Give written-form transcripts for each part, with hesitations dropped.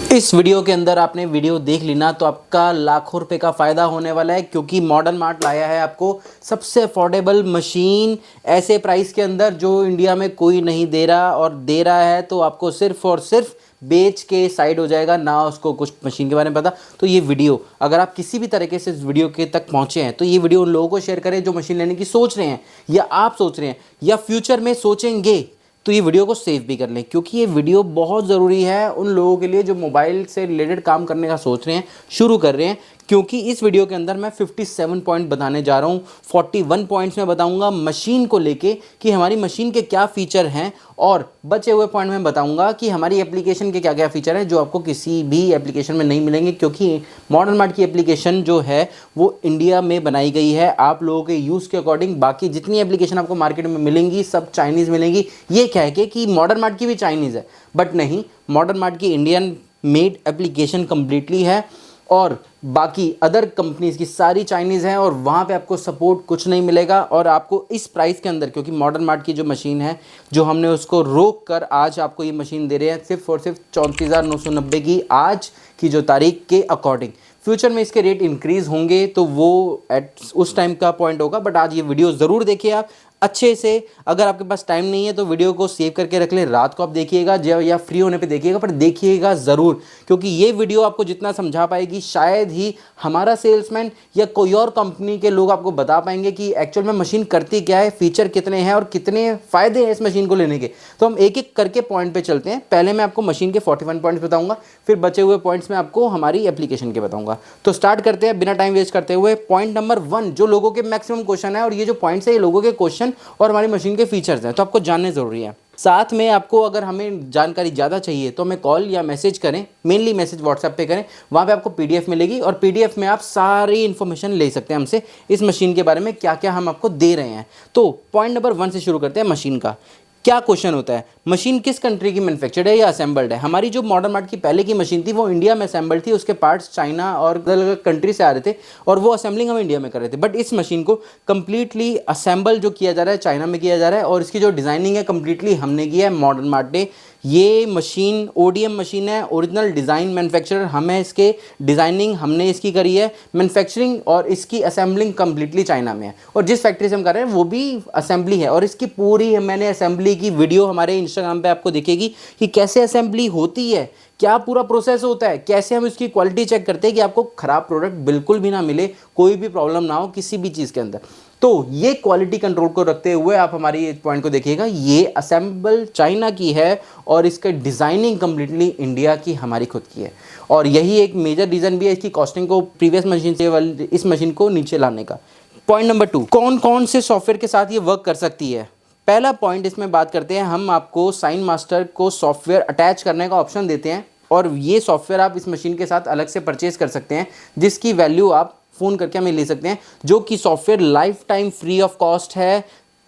इस वीडियो के अंदर आपने वीडियो देख ली ना तो आपका लाखों रुपए का फ़ायदा होने वाला है, क्योंकि मॉडर्न मार्ट लाया है आपको सबसे अफोर्डेबल मशीन ऐसे प्राइस के अंदर जो इंडिया में कोई नहीं दे रहा, और दे रहा है तो आपको सिर्फ और सिर्फ बेच के साइड हो जाएगा ना, उसको कुछ मशीन के बारे में पता। तो ये वीडियो अगर आप किसी भी तरीके से इस वीडियो के तक पहुंचे हैं तो ये वीडियो उन लोगों को शेयर करें जो मशीन लेने की सोच रहे हैं, या आप सोच रहे हैं या फ्यूचर में सोचेंगे। तो ये वीडियो को सेव भी कर लें, क्योंकि ये वीडियो बहुत ज़रूरी है उन लोगों के लिए जो मोबाइल से रिलेटेड काम करने का सोच रहे हैं, शुरू कर रहे हैं। क्योंकि इस वीडियो के अंदर मैं 57 पॉइंट बताने जा रहा हूँ। 41 पॉइंट्स में बताऊंगा मशीन को लेके कि हमारी मशीन के क्या फ़ीचर हैं, और बचे हुए पॉइंट में बताऊंगा कि हमारी एप्लीकेशन के क्या क्या फ़ीचर हैं जो आपको किसी भी एप्लीकेशन में नहीं मिलेंगे, क्योंकि मॉडर्न मार्ट की एप्लीकेशन जो है वो इंडिया में बनाई गई है आप लोगों के यूज़ के अकॉर्डिंग। बाकी जितनी एप्लीकेशन आपको मार्केट में मिलेंगी सब चाइनीज़ मिलेंगी, ये कह के कि मॉडर्न मार्ट की भी चाइनीज़ है, बट नहीं, मॉडर्न मार्ट की इंडियन मेड एप्लीकेशन कम्प्लीटली है, और बाकी अदर कंपनीज़ की सारी चाइनीज़ हैं, और वहाँ पे आपको सपोर्ट कुछ नहीं मिलेगा। और आपको इस प्राइस के अंदर, क्योंकि मॉडर्न मार्ट की जो मशीन है जो हमने उसको रोक कर आज आपको ये मशीन दे रहे हैं सिर्फ और सिर्फ 34,990 की, आज की जो तारीख के अकॉर्डिंग। फ्यूचर में इसके रेट इंक्रीज़ होंगे तो वो एट उस टाइम का पॉइंट होगा, बट आज ये वीडियो ज़रूर देखिए आप अच्छे से। अगर आपके पास टाइम नहीं है तो वीडियो को सेव करके रख लें, रात को आप देखिएगा या फ्री होने पे देखिएगा, पर देखिएगा ज़रूर, क्योंकि ये वीडियो आपको जितना समझा पाएगी शायद ही हमारा सेल्समैन या कोई और कंपनी के लोग आपको बता पाएंगे कि एक्चुअल में मशीन करती क्या है, फीचर कितने हैं और कितने फ़ायदे हैं इस मशीन को लेने के। तो हम एक एक करके पॉइंट पे चलते हैं। पहले मैं आपको मशीन के 41 पॉइंट्स बताऊँगा, फिर बचे हुए पॉइंट्स में आपको हमारी एप्लीकेशन के बताऊँगा। तो स्टार्ट करते हैं बिना टाइम वेस्ट करते हुए। पॉइंट नंबर 1 जो लोगों के मैक्सिमम क्वेश्चन है, और ये जो पॉइंट्स है ये लोगों के क्वेश्चन और हमारी मशीन के फीचर्स हैं, तो आपको जानने ज़रूरी है। साथ में आपको अगर हमें जानकारी ज़्यादा चाहिए तो हमें कॉल या मैसेज करें, मेनली मैसेज व्हाट्सएप पे करें, वहाँ पे आपको पीडीएफ मिलेगी, और पीडीएफ में आप सारी इन्फॉर्मेशन ले सकते हैं हमसे इस मशीन के बारे में, क्या क्या हम आपको दे रहे हैं। तो पॉइंट नंबर 1 से शुरू करते हैं। मशीन का क्या क्वेश्चन होता है, मशीन किस कंट्री की मैन्युफैक्चर्ड है या असेंबल्ड है। हमारी जो मॉडर्न मार्ट की पहले की मशीन थी वो इंडिया में असेंबल्ड थी, उसके पार्ट्स चाइना और अलग अलग कंट्री से आ रहे थे, और वो असेंबलिंग हम इंडिया में कर रहे थे। बट इस मशीन को कंप्लीटली असेंबल जो किया जा रहा है चाइना में किया जा रहा है, और इसकी जो डिज़ाइनिंग है कंप्लीटली हमने किया है मॉडर्न मार्ट ने। ये मशीन ओडीएम मशीन है, ओरिजिनल डिज़ाइन मैन्युफैक्चरर हमें, इसके डिज़ाइनिंग हमने इसकी करी है, मैन्युफैक्चरिंग और इसकी असेंबलिंग कंप्लीटली चाइना में है, और जिस फैक्ट्री से हम कर रहे हैं वो भी असेंबली है। और इसकी पूरी मैंने असेंबली की वीडियो हमारे इंस्टाग्राम पे आपको दिखेगी कि कैसे असेंबली होती है, क्या पूरा प्रोसेस होता है, कैसे हम इसकी क्वालिटी चेक करते हैं कि आपको ख़राब प्रोडक्ट बिल्कुल भी ना मिले, कोई भी प्रॉब्लम ना हो किसी भी चीज़ के अंदर। तो ये क्वालिटी कंट्रोल को रखते हुए आप हमारी इस पॉइंट को देखिएगा, ये असेंबल चाइना की है और इसका डिज़ाइनिंग कम्प्लीटली इंडिया की हमारी खुद की है, और यही एक मेजर रीज़न भी है इसकी कॉस्टिंग को प्रीवियस मशीन से इस मशीन को नीचे लाने का। पॉइंट नंबर 2, कौन कौन से सॉफ्टवेयर के साथ ये वर्क कर सकती है। पहला पॉइंट इसमें बात करते हैं, हम आपको साइन मास्टर को सॉफ्टवेयर अटैच करने का ऑप्शन देते हैं, और ये सॉफ्टवेयर आप इस मशीन के साथ अलग से परचेज कर सकते हैं, जिसकी वैल्यू आप फ़ोन करके हमें ले सकते हैं, जो कि software life time free of cost है।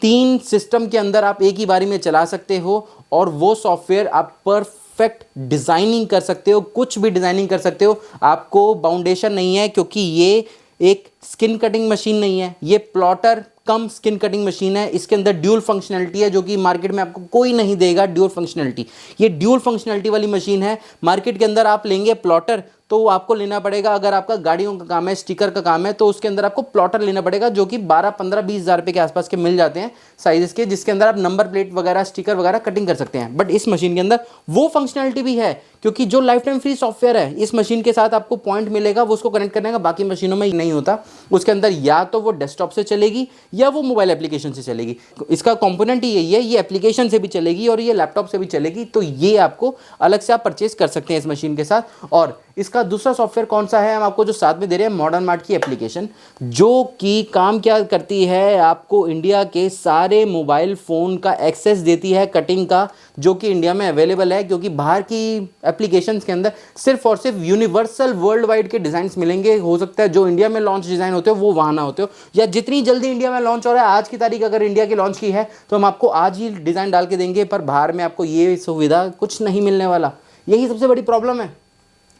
3 सिस्टम के अंदर आप एक ही बारी में चला सकते हो, और वो सॉफ्टवेयर आप परफेक्ट डिज़ाइनिंग कर सकते हो, कुछ भी डिज़ाइनिंग कर सकते हो, आपको बाउंडेशन नहीं है, क्योंकि ये एक स्किन कटिंग मशीन नहीं है, ये प्लॉटर कम स्किन कटिंग मशीन है। इसके अंदर ड्यूल फंक्शनलिटी है जो कि मार्केट में आपको कोई नहीं देगा। ड्यूल फंक्शनलिटी, ये ड्यूल फंक्शनलिटी वाली मशीन है। मार्केट के अंदर आप लेंगे प्लॉटर तो आपको लेना पड़ेगा, अगर आपका गाड़ियों का काम है, स्टिकर का काम है, तो उसके अंदर आपको प्लॉटर लेना पड़ेगा, जो कि 12, 15, 20 हज़ार रुपये के आसपास के मिल जाते हैं साइजेस के, जिसके अंदर आप नंबर प्लेट वगैरह स्टिकर वगैरह कटिंग कर सकते हैं। बट इस मशीन के अंदर वो फंक्शनलिटी भी है, क्योंकि जो लाइफ टाइम फ्री सॉफ्टवेयर है इस मशीन के साथ आपको पॉइंट मिलेगा, वो उसको कनेक्ट करने का बाकी मशीनों में नहीं होता। उसके अंदर या तो वो डेस्कटॉप से चलेगी या वो मोबाइल एप्लीकेशन से चलेगी। इसका कंपोनेंट ही यही है, ये एप्लीकेशन से भी चलेगी और ये लैपटॉप से भी चलेगी। तो ये आपको अलग से आप परचेज कर सकते हैं इस मशीन के साथ। और इसका दूसरा सॉफ्टवेयर कौन सा है हम आपको जो साथ में दे रहे हैं, मॉडर्न मार्ट की एप्लीकेशन, जो कि काम क्या करती है, आपको इंडिया के सारे मोबाइल फ़ोन का एक्सेस देती है कटिंग का, जो कि इंडिया में अवेलेबल है, क्योंकि बाहर की एप्लीकेशंस के अंदर सिर्फ और सिर्फ यूनिवर्सल वर्ल्ड वाइड के डिज़ाइंस मिलेंगे। हो सकता है जो इंडिया में लॉन्च डिज़ाइन होते हो वो वहाँ ना होते हो, या जितनी जल्दी इंडिया में लॉन्च हो रहा है, आज की तारीख अगर इंडिया की लॉन्च की है तो हम आपको आज ही डिज़ाइन डाल के देंगे, पर बाहर में आपको ये सुविधा कुछ नहीं मिलने वाला। यही सबसे बड़ी प्रॉब्लम है।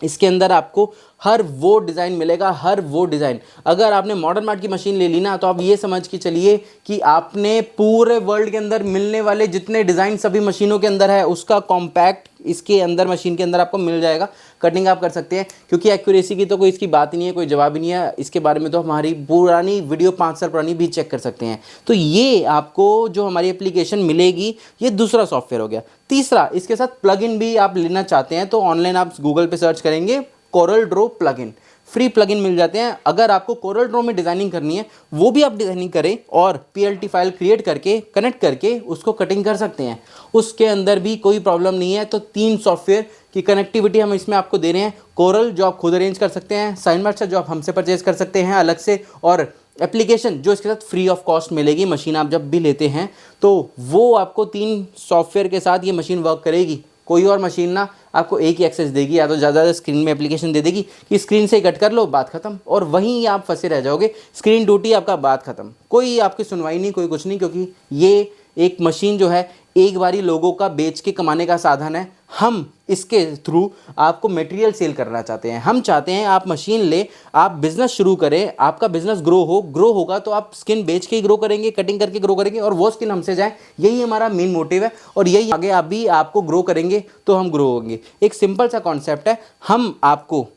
इसके अंदर आपको हर वो डिज़ाइन मिलेगा, हर वो डिज़ाइन। अगर आपने मॉडर्न मार्ट की मशीन ले ली ना, तो आप ये समझ के चलिए कि आपने पूरे वर्ल्ड के अंदर मिलने वाले जितने डिज़ाइन सभी मशीनों के अंदर है उसका कॉम्पैक्ट इसके अंदर मशीन के अंदर आपको मिल जाएगा। कटिंग आप कर सकते हैं, क्योंकि एक्यूरेसी की तो कोई इसकी बात ही नहीं है, कोई जवाब ही नहीं है। इसके बारे में तो हमारी पुरानी वीडियो 5 साल पुरानी भी चेक कर सकते हैं। तो ये आपको जो हमारी एप्लीकेशन मिलेगी, ये दूसरा सॉफ्टवेयर हो गया। तीसरा, इसके साथ प्लगइन भी आप लेना चाहते हैं तो ऑनलाइन आप गूगल पे सर्च करेंगे Corel Draw plugin, free plugin मिल जाते हैं। अगर आपको कोरल ड्रॉ में डिज़ाइनिंग करनी है वो भी आप डिज़ाइनिंग करें और पीएलटी फाइल क्रिएट करके कनेक्ट करके उसको कटिंग कर सकते हैं, उसके अंदर भी कोई प्रॉब्लम नहीं है। तो 3 सॉफ्टवेयर की कनेक्टिविटी हम इसमें आपको दे रहे हैं। कोरल जो आप खुद अरेंज कर सकते हैं, साइनमास्टर जो आप हमसे परचेज कर सकते हैं अलग से, और एप्लीकेशन जो इसके साथ फ्री ऑफ कॉस्ट मिलेगी। मशीन आप जब भी लेते हैं तो वो आपको 3 सॉफ्टवेयर के साथ ये मशीन वर्क करेगी। कोई और मशीन ना आपको एक ही एक्सेस देगी, या तो ज़्यादा स्क्रीन में एप्लीकेशन दे देगी कि स्क्रीन से कट कर लो, बात खत्म, और वहीं आप फंसे रह जाओगे। स्क्रीन टूटी, आपका बात खत्म, कोई आपकी सुनवाई नहीं, कोई कुछ नहीं, क्योंकि ये एक मशीन जो है एक बारी लोगों का बेच के कमाने का साधन है। हम इसके थ्रू आपको मटेरियल सेल करना चाहते हैं। हम चाहते हैं आप मशीन ले, आप बिजनेस शुरू करें, आपका बिजनेस ग्रो होगा तो आप स्किन बेच के ही ग्रो करेंगे, कटिंग करके ग्रो करेंगे, और वो स्किन हमसे जाए, यही हमारा मेन मोटिव है। और यही आगे आप भी आपको ग्रो करेंगे तो हम ग्रो होंगे। एक सिंपल सा कॉन्सेप्ट है। हम आपको,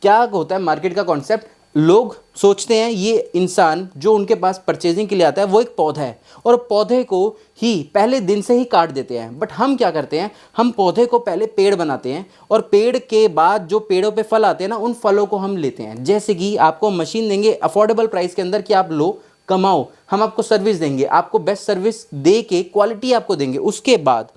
क्या होता है मार्केट का कॉन्सेप्ट, लोग सोचते हैं ये इंसान जो उनके पास परचेजिंग के लिए आता है वो एक पौधा है, और पौधे को ही पहले दिन से ही काट देते हैं। बट हम क्या करते हैं, हम पौधे को पहले पेड़ बनाते हैं, और पेड़ के बाद जो पेड़ों पे फल आते हैं ना, उन फलों को हम लेते हैं। जैसे कि आपको मशीन देंगे अफोर्डेबल प्राइस के अंदर कि आप लो, कमाओ, हम आपको सर्विस देंगे, आपको बेस्ट सर्विस दे के क्वालिटी आपको देंगे। उसके बाद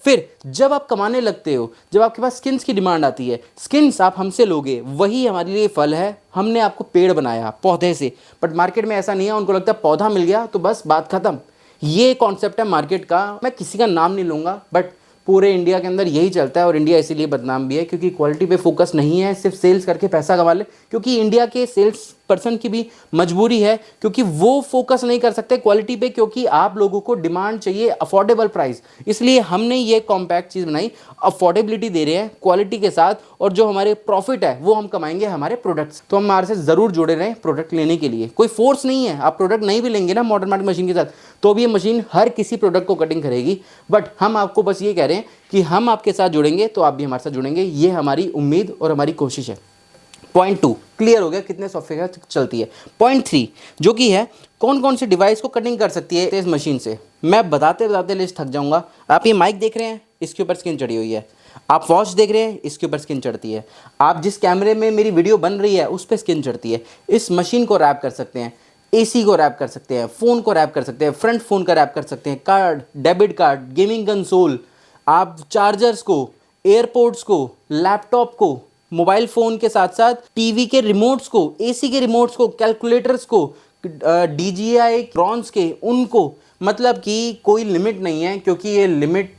फिर जब आप कमाने लगते हो, जब आपके पास स्किन्स की डिमांड आती है, स्किन्स आप हमसे लोगे, वही हमारे लिए फल है। हमने आपको पेड़ बनाया पौधे से, बट मार्केट में ऐसा नहीं है। उनको लगता है पौधा मिल गया तो बस बात खत्म। ये कॉन्सेप्ट है मार्केट का। मैं किसी का नाम नहीं लूँगा, बट पूरे इंडिया के अंदर यही चलता है, और इंडिया इसीलिए बदनाम भी है क्योंकि क्वालिटी पे फोकस नहीं है, सिर्फ सेल्स करके पैसा कमा ले। क्योंकि इंडिया के सेल्स पर्सन की भी मजबूरी है, क्योंकि वो फोकस नहीं कर सकते क्वालिटी पे, क्योंकि आप लोगों को डिमांड चाहिए अफोर्डेबल प्राइस। इसलिए हमने ये कॉम्पैक्ट चीज़ बनाई, अफोर्डेबिलिटी दे रहे हैं क्वालिटी के साथ, और जो हमारे प्रॉफिट है वो हम कमाएंगे हमारे प्रोडक्ट्स। तो हम हमारे से ज़रूर जुड़े रहें प्रोडक्ट लेने के लिए। कोई फोर्स नहीं है, आप प्रोडक्ट नहीं भी लेंगे ना मॉडर्न मार्ट मशीन के साथ, तो भी ये मशीन हर किसी प्रोडक्ट को कटिंग करेगी। बट हम आपको बस ये कह रहे हैं कि हम आपके साथ जुड़ेंगे तो आप भी हमारे साथ जुड़ेंगे, ये हमारी उम्मीद और हमारी कोशिश है। पॉइंट 2 क्लियर हो गया, कितने सॉफ्टवेयर चलती है। पॉइंट 3 जो कि है कौन कौन से डिवाइस को कटिंग कर सकती है इस मशीन से। मैं बताते बताते लिस्ट थक जाऊंगा। आप ये माइक देख रहे हैं, इसके ऊपर स्किन चढ़ी हुई है। आप वॉच देख रहे हैं, इसके ऊपर स्किन चढ़ती है। आप जिस कैमरे में मेरी वीडियो बन रही है उस पर स्किन चढ़ती है। इस मशीन को रैप कर सकते हैं, एसी को रैप कर सकते हैं, फ़ोन को रैप कर सकते हैं, फ्रंट फ़ोन का रैप कर सकते हैं, card, debit card, gaming console, आप चार्जर्स को, एयरपोर्ट्स को, लैपटॉप को, मोबाइल फ़ोन के साथ साथ टीवी के रिमोट्स को, एसी के रिमोट्स को, कैलकुलेटर्स को, DJI ड्रोन्स के, उनको, मतलब कि कोई लिमिट नहीं है, क्योंकि ये लिमिट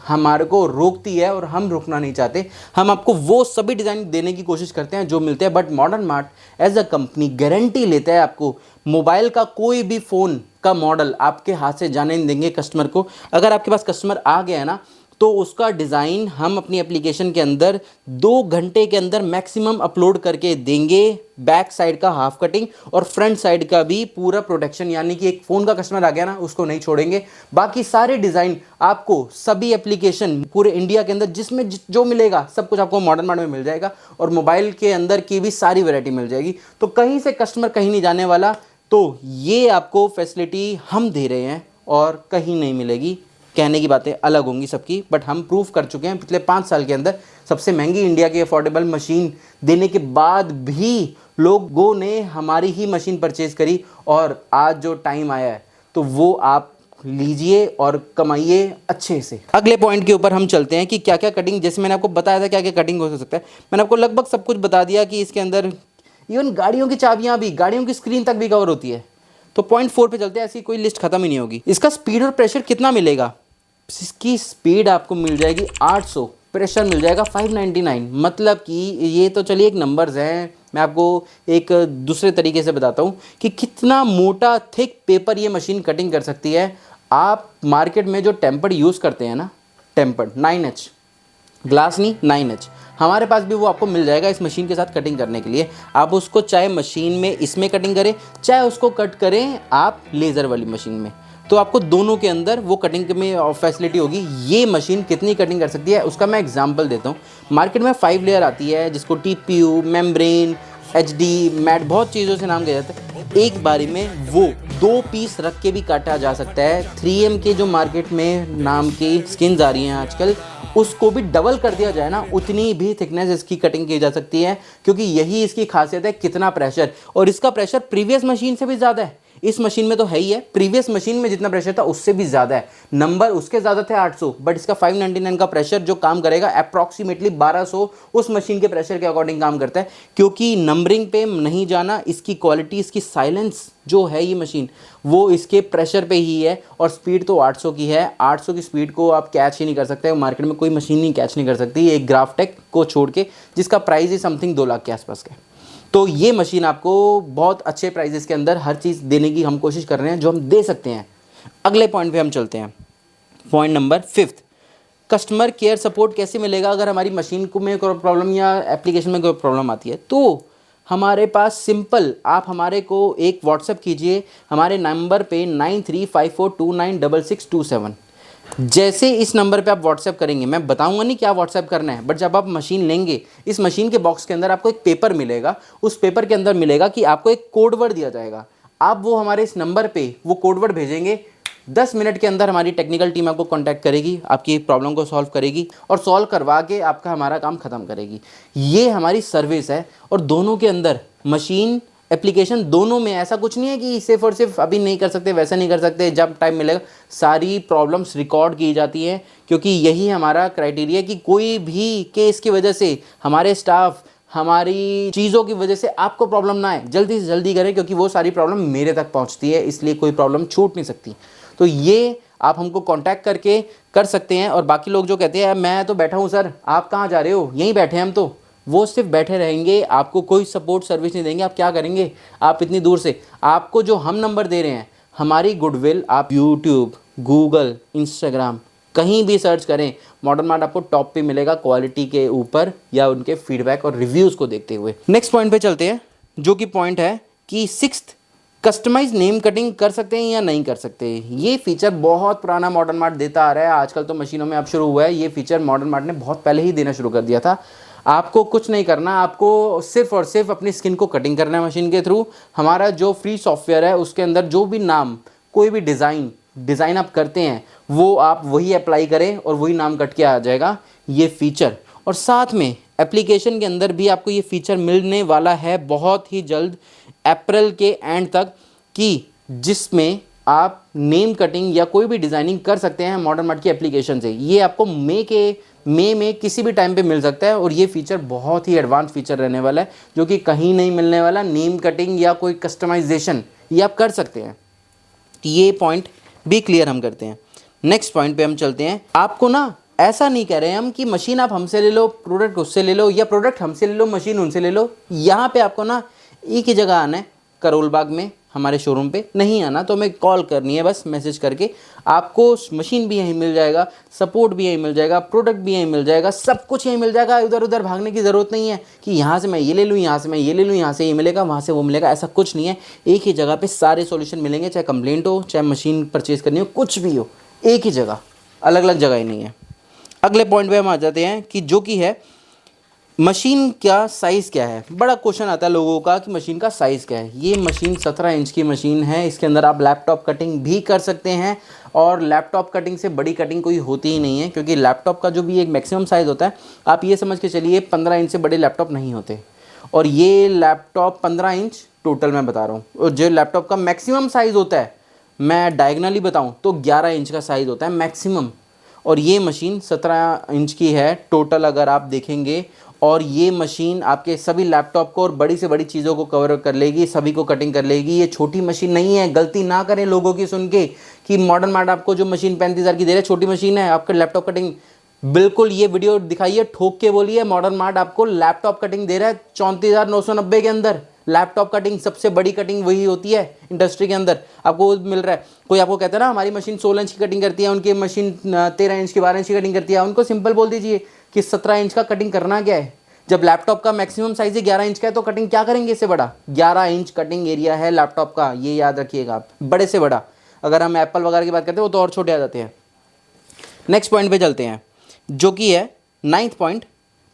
हमारे को रोकती है और हम रुकना नहीं चाहते। हम आपको वो सभी डिज़ाइन देने की कोशिश करते हैं जो मिलते हैं। But Modern Mart as a company guarantee लेता है, आपको मोबाइल का कोई भी फ़ोन का मॉडल आपके हाथ से जाने नहीं देंगे कस्टमर को। अगर आपके पास कस्टमर आ गया है ना, तो उसका डिज़ाइन हम अपनी एप्लीकेशन के अंदर 2 घंटे के अंदर मैक्सिमम अपलोड करके देंगे। बैक साइड का हाफ कटिंग और फ्रंट साइड का भी पूरा प्रोटेक्शन, यानी कि एक फ़ोन का कस्टमर आ गया ना, उसको नहीं छोड़ेंगे। बाकी सारे डिज़ाइन आपको सभी एप्लीकेशन पूरे इंडिया के अंदर जिसमें जो मिलेगा सब कुछ आपको मॉडर्न मार्ट में मिल जाएगा, और मोबाइल के अंदर की भी सारी वैरायटी मिल जाएगी। तो कहीं से कस्टमर कहीं नहीं जाने वाला। तो ये आपको फैसिलिटी हम दे रहे हैं और कहीं नहीं मिलेगी। कहने की बातें अलग होंगी सबकी, बट हम प्रूव कर चुके हैं पिछले 5 साल के अंदर सबसे महंगी इंडिया की अफोर्डेबल मशीन देने के बाद भी लोगों ने हमारी ही मशीन परचेज करी। और आज जो टाइम आया है तो वो आप लीजिए और कमाइए अच्छे से। अगले पॉइंट के ऊपर हम चलते हैं कि क्या क्या कटिंग, जैसे मैंने आपको बताया था क्या क्या कटिंग हो सकता है। मैंने आपको लगभग सब कुछ बता दिया कि इसके अंदर इवन गाड़ियों की चाबियाँ भी, गाड़ियों की स्क्रीन तक भी कवर होती है। तो पॉइंट 4 पे चलते हैं, ऐसी कोई लिस्ट खत्म ही नहीं होगी। इसका स्पीड और प्रेशर कितना मिलेगा? इसकी स्पीड आपको मिल जाएगी 800, प्रेशर मिल जाएगा 599। मतलब कि ये तो चलिए एक नंबर्स हैं, मैं आपको एक दूसरे तरीके से बताता हूँ कि कितना मोटा थिक पेपर ये मशीन कटिंग कर सकती है। आप मार्केट में जो टेम्पर्ड यूज़ करते हैं ना, टेम्पर्ड 9H ग्लास नहीं 9H, हमारे पास भी वो आपको मिल जाएगा इस मशीन के साथ कटिंग करने के लिए। आप उसको चाहे मशीन में इसमें कटिंग करें, चाहे उसको कट करें आप लेज़र वाली मशीन में, तो आपको दोनों के अंदर वो कटिंग में फैसिलिटी होगी। ये मशीन कितनी कटिंग कर सकती है उसका मैं एग्जांपल देता हूँ। मार्केट में 5 लेयर आती है जिसको TPU, मेम्ब्रेन, HD, मैट, बहुत चीज़ों से नाम किया जाता है। एक बारी में वो 2 पीस रख के भी काटा जा सकता है। 3M के जो मार्केट में नाम की स्किन्स आ रही हैं आजकल, उसको भी डबल कर दिया जाए ना, उतनी भी थिकनेस इसकी कटिंग की जा सकती है, क्योंकि यही इसकी खासियत है, कितना प्रेशर। और इसका प्रेशर प्रीवियस मशीन से भी ज़्यादा है। इस मशीन में तो है ही है, प्रीवियस मशीन में जितना प्रेशर था उससे भी ज़्यादा है। नंबर उसके ज़्यादा थे 800, बट इसका 599 का प्रेशर जो काम करेगा अप्रॉक्सीमेटली 1200 उस मशीन के प्रेशर के अकॉर्डिंग काम करता है। क्योंकि नंबरिंग पे नहीं जाना, इसकी क्वालिटी, इसकी साइलेंस जो है ये मशीन, वो इसके प्रेशर पे ही है। और स्पीड तो 800 की है। 800 की स्पीड को आप कैच ही नहीं कर सकते, मार्केट में कोई मशीन नहीं कैच नहीं कर सकती, एक ग्राफ्टेक को छोड़ के, जिसका प्राइस ही समथिंग 2 लाख के आसपास का है। तो ये मशीन आपको बहुत अच्छे प्राइजेस के अंदर हर चीज़ देने की हम कोशिश कर रहे हैं जो हम दे सकते हैं। अगले पॉइंट पे हम चलते हैं, point number 5, customer care support कैसे मिलेगा अगर हमारी मशीन को में कोई प्रॉब्लम या एप्लीकेशन में कोई प्रॉब्लम आती है। तो हमारे पास सिंपल, आप हमारे को एक व्हाट्सएप कीजिए हमारे नंबर पे 9354296627। जैसे इस नंबर पे आप व्हाट्सएप करेंगे, मैं बताऊंगा नहीं क्या व्हाट्सएप करना है, बट जब आप मशीन लेंगे, इस मशीन के बॉक्स के अंदर आपको एक पेपर मिलेगा। उस पेपर के अंदर मिलेगा कि आपको एक कोड वर्ड दिया जाएगा। आप वो हमारे इस नंबर पे वो कोड वर्ड भेजेंगे, 10 मिनट के अंदर हमारी टेक्निकल टीम आपको कांटेक्ट करेगी, आपकी प्रॉब्लम को सॉल्व करेगी और सॉल्व करवा के आपका हमारा काम ख़त्म करेगी। ये हमारी सर्विस है। और दोनों के अंदर मशीन, एप्लीकेशन, दोनों में ऐसा कुछ नहीं है कि सिर्फ और सिर्फ अभी नहीं कर सकते, वैसा नहीं कर सकते, जब टाइम मिलेगा। सारी प्रॉब्लम्स रिकॉर्ड की जाती हैं, क्योंकि यही हमारा क्राइटेरिया कि कोई भी केस की वजह से हमारे स्टाफ, हमारी चीज़ों की वजह से आपको प्रॉब्लम ना आए, जल्दी से जल्दी करें, क्योंकि वो सारी प्रॉब्लम मेरे तक पहुंचती है, इसलिए कोई प्रॉब्लम छूट नहीं सकती। तो ये आप हमको कांटेक्ट करके कर सकते हैं। और बाकी लोग जो कहते हैं मैं तो बैठा हूँ सर, आप कहाँ जा रहे हो, यहीं बैठे हैं हम, तो वो सिर्फ बैठे रहेंगे, आपको कोई सपोर्ट सर्विस नहीं देंगे। आप क्या करेंगे, आप इतनी दूर से, आपको जो हम नंबर दे रहे हैं, हमारी गुडविल, आप यूट्यूब, गूगल, इंस्टाग्राम कहीं भी सर्च करें, मॉडर्न मार्ट आपको टॉप पे मिलेगा क्वालिटी के ऊपर या उनके फीडबैक और रिव्यूज़ को देखते हुए। नेक्स्ट पॉइंट पे चलते हैं, जो कि पॉइंट है कि 6th, कस्टमाइज नेम कटिंग कर सकते हैं या नहीं कर सकते। ये फीचर बहुत पुराना मॉडर्न मार्ट देता आ रहा है, आजकल तो मशीनों में अब शुरू हुआ है। ये फीचर मॉडर्न मार्ट ने बहुत पहले ही देना शुरू कर दिया था। आपको कुछ नहीं करना, आपको सिर्फ और सिर्फ अपनी स्किन को कटिंग करना है मशीन के थ्रू। हमारा जो फ्री सॉफ्टवेयर है उसके अंदर जो भी नाम, कोई भी डिज़ाइन आप करते हैं, वो आप वही अप्लाई करें और वही नाम कट के आ जाएगा ये फीचर। और साथ में एप्लीकेशन के अंदर भी आपको ये फीचर मिलने वाला है बहुत ही जल्द, अप्रैल के एंड तक, कि जिसमें आप नेम कटिंग या कोई भी डिज़ाइनिंग कर सकते हैं मॉडर्न मार्ट की एप्लीकेशन से। ये आपको मई में किसी भी टाइम पे मिल सकता है। और ये फीचर बहुत ही एडवांस फीचर रहने वाला है, जो कि कहीं नहीं मिलने वाला। नेम कटिंग या कोई कस्टमाइजेशन ये आप कर सकते हैं। ये पॉइंट भी क्लियर हम करते हैं। नेक्स्ट पॉइंट पे हम चलते हैं। आपको ना ऐसा नहीं कह रहे हैं हम कि मशीन आप हमसे ले लो, प्रोडक्ट उससे ले लो, या प्रोडक्ट हमसे ले लो, मशीन उनसे ले लो। यहाँ पे आपको ना एक ही जगह आना है, करोल बाग में हमारे शोरूम पे। नहीं आना तो हमें कॉल करनी है बस, मैसेज करके। आपको मशीन भी यहीं मिल जाएगा, सपोर्ट भी यहीं मिल जाएगा, प्रोडक्ट भी यहीं मिल जाएगा, सब कुछ यहीं मिल जाएगा। इधर उधर भागने की ज़रूरत नहीं है कि यहाँ से मैं ये ले लूँ, यहाँ से मैं ये ले लूँ, यहाँ से ये मिलेगा, वहाँ से वो मिलेगा, ऐसा कुछ नहीं है। एक ही जगह पे सारे सॉल्यूशन मिलेंगे, चाहे कंप्लेंट हो, चाहे मशीन परचेज़ करनी हो, कुछ भी हो, एक ही जगह, अलग अलग जगह ही नहीं है। अगले पॉइंट पे हम आ जाते हैं कि जो कि है मशीन का साइज़ क्या है। बड़ा क्वेश्चन आता है लोगों का कि मशीन का साइज़ क्या है। ये मशीन 17 इंच की मशीन है। इसके अंदर आप लैपटॉप कटिंग भी कर सकते हैं, और लैपटॉप कटिंग से बड़ी कटिंग कोई होती ही नहीं है, क्योंकि लैपटॉप का जो भी एक मैक्सिमम साइज़ होता है, आप ये समझ के चलिए 15 इंच से बड़े लैपटॉप नहीं होते। और ये लैपटॉप 15 इंच टोटल मैं बता रहा हूँ। और जो लैपटॉप का मैक्सिमम साइज़ होता है, मैं डायगनली बताऊँ तो 11 इंच का साइज़ होता है मैक्सिमम। और ये मशीन 17 इंच की है टोटल अगर आप देखेंगे। और ये मशीन आपके सभी लैपटॉप को और बड़ी से बड़ी चीज़ों को कवर कर लेगी, सभी को कटिंग कर लेगी। ये छोटी मशीन नहीं है। गलती ना करें लोगों की सुन के कि मॉडर्न मार्ट आपको जो मशीन 35,000 की दे रहा है छोटी मशीन है, आपका लैपटॉप कटिंग। बिल्कुल ये वीडियो दिखाइए, ठोक के बोलिए मॉडर्न मार्ट आपको लैपटॉप कटिंग दे रहा है 34,990 के अंदर। लैपटॉप कटिंग सबसे बड़ी कटिंग वही होती है इंडस्ट्री के अंदर, आपको मिल रहा है। कोई आपको कहता है ना हमारी मशीन 16 इंच की कटिंग करती है, उनकी मशीन 13 इंच की, 12 इंच की कटिंग करती है, उनको सिंपल बोल दीजिए कि 17 इंच का कटिंग करना क्या है। जब लैपटॉप का मैक्सिमम साइज ही 11 इंच का है तो कटिंग क्या करेंगे इससे बड़ा। 11 इंच कटिंग एरिया है लैपटॉप का, ये याद रखिएगा आप, बड़े से बड़ा। अगर हम एप्पल वगैरह की बात करते हैं वो तो और छोटे आ जाते हैं। नेक्स्ट पॉइंट पे चलते हैं, जो कि है 9th पॉइंट,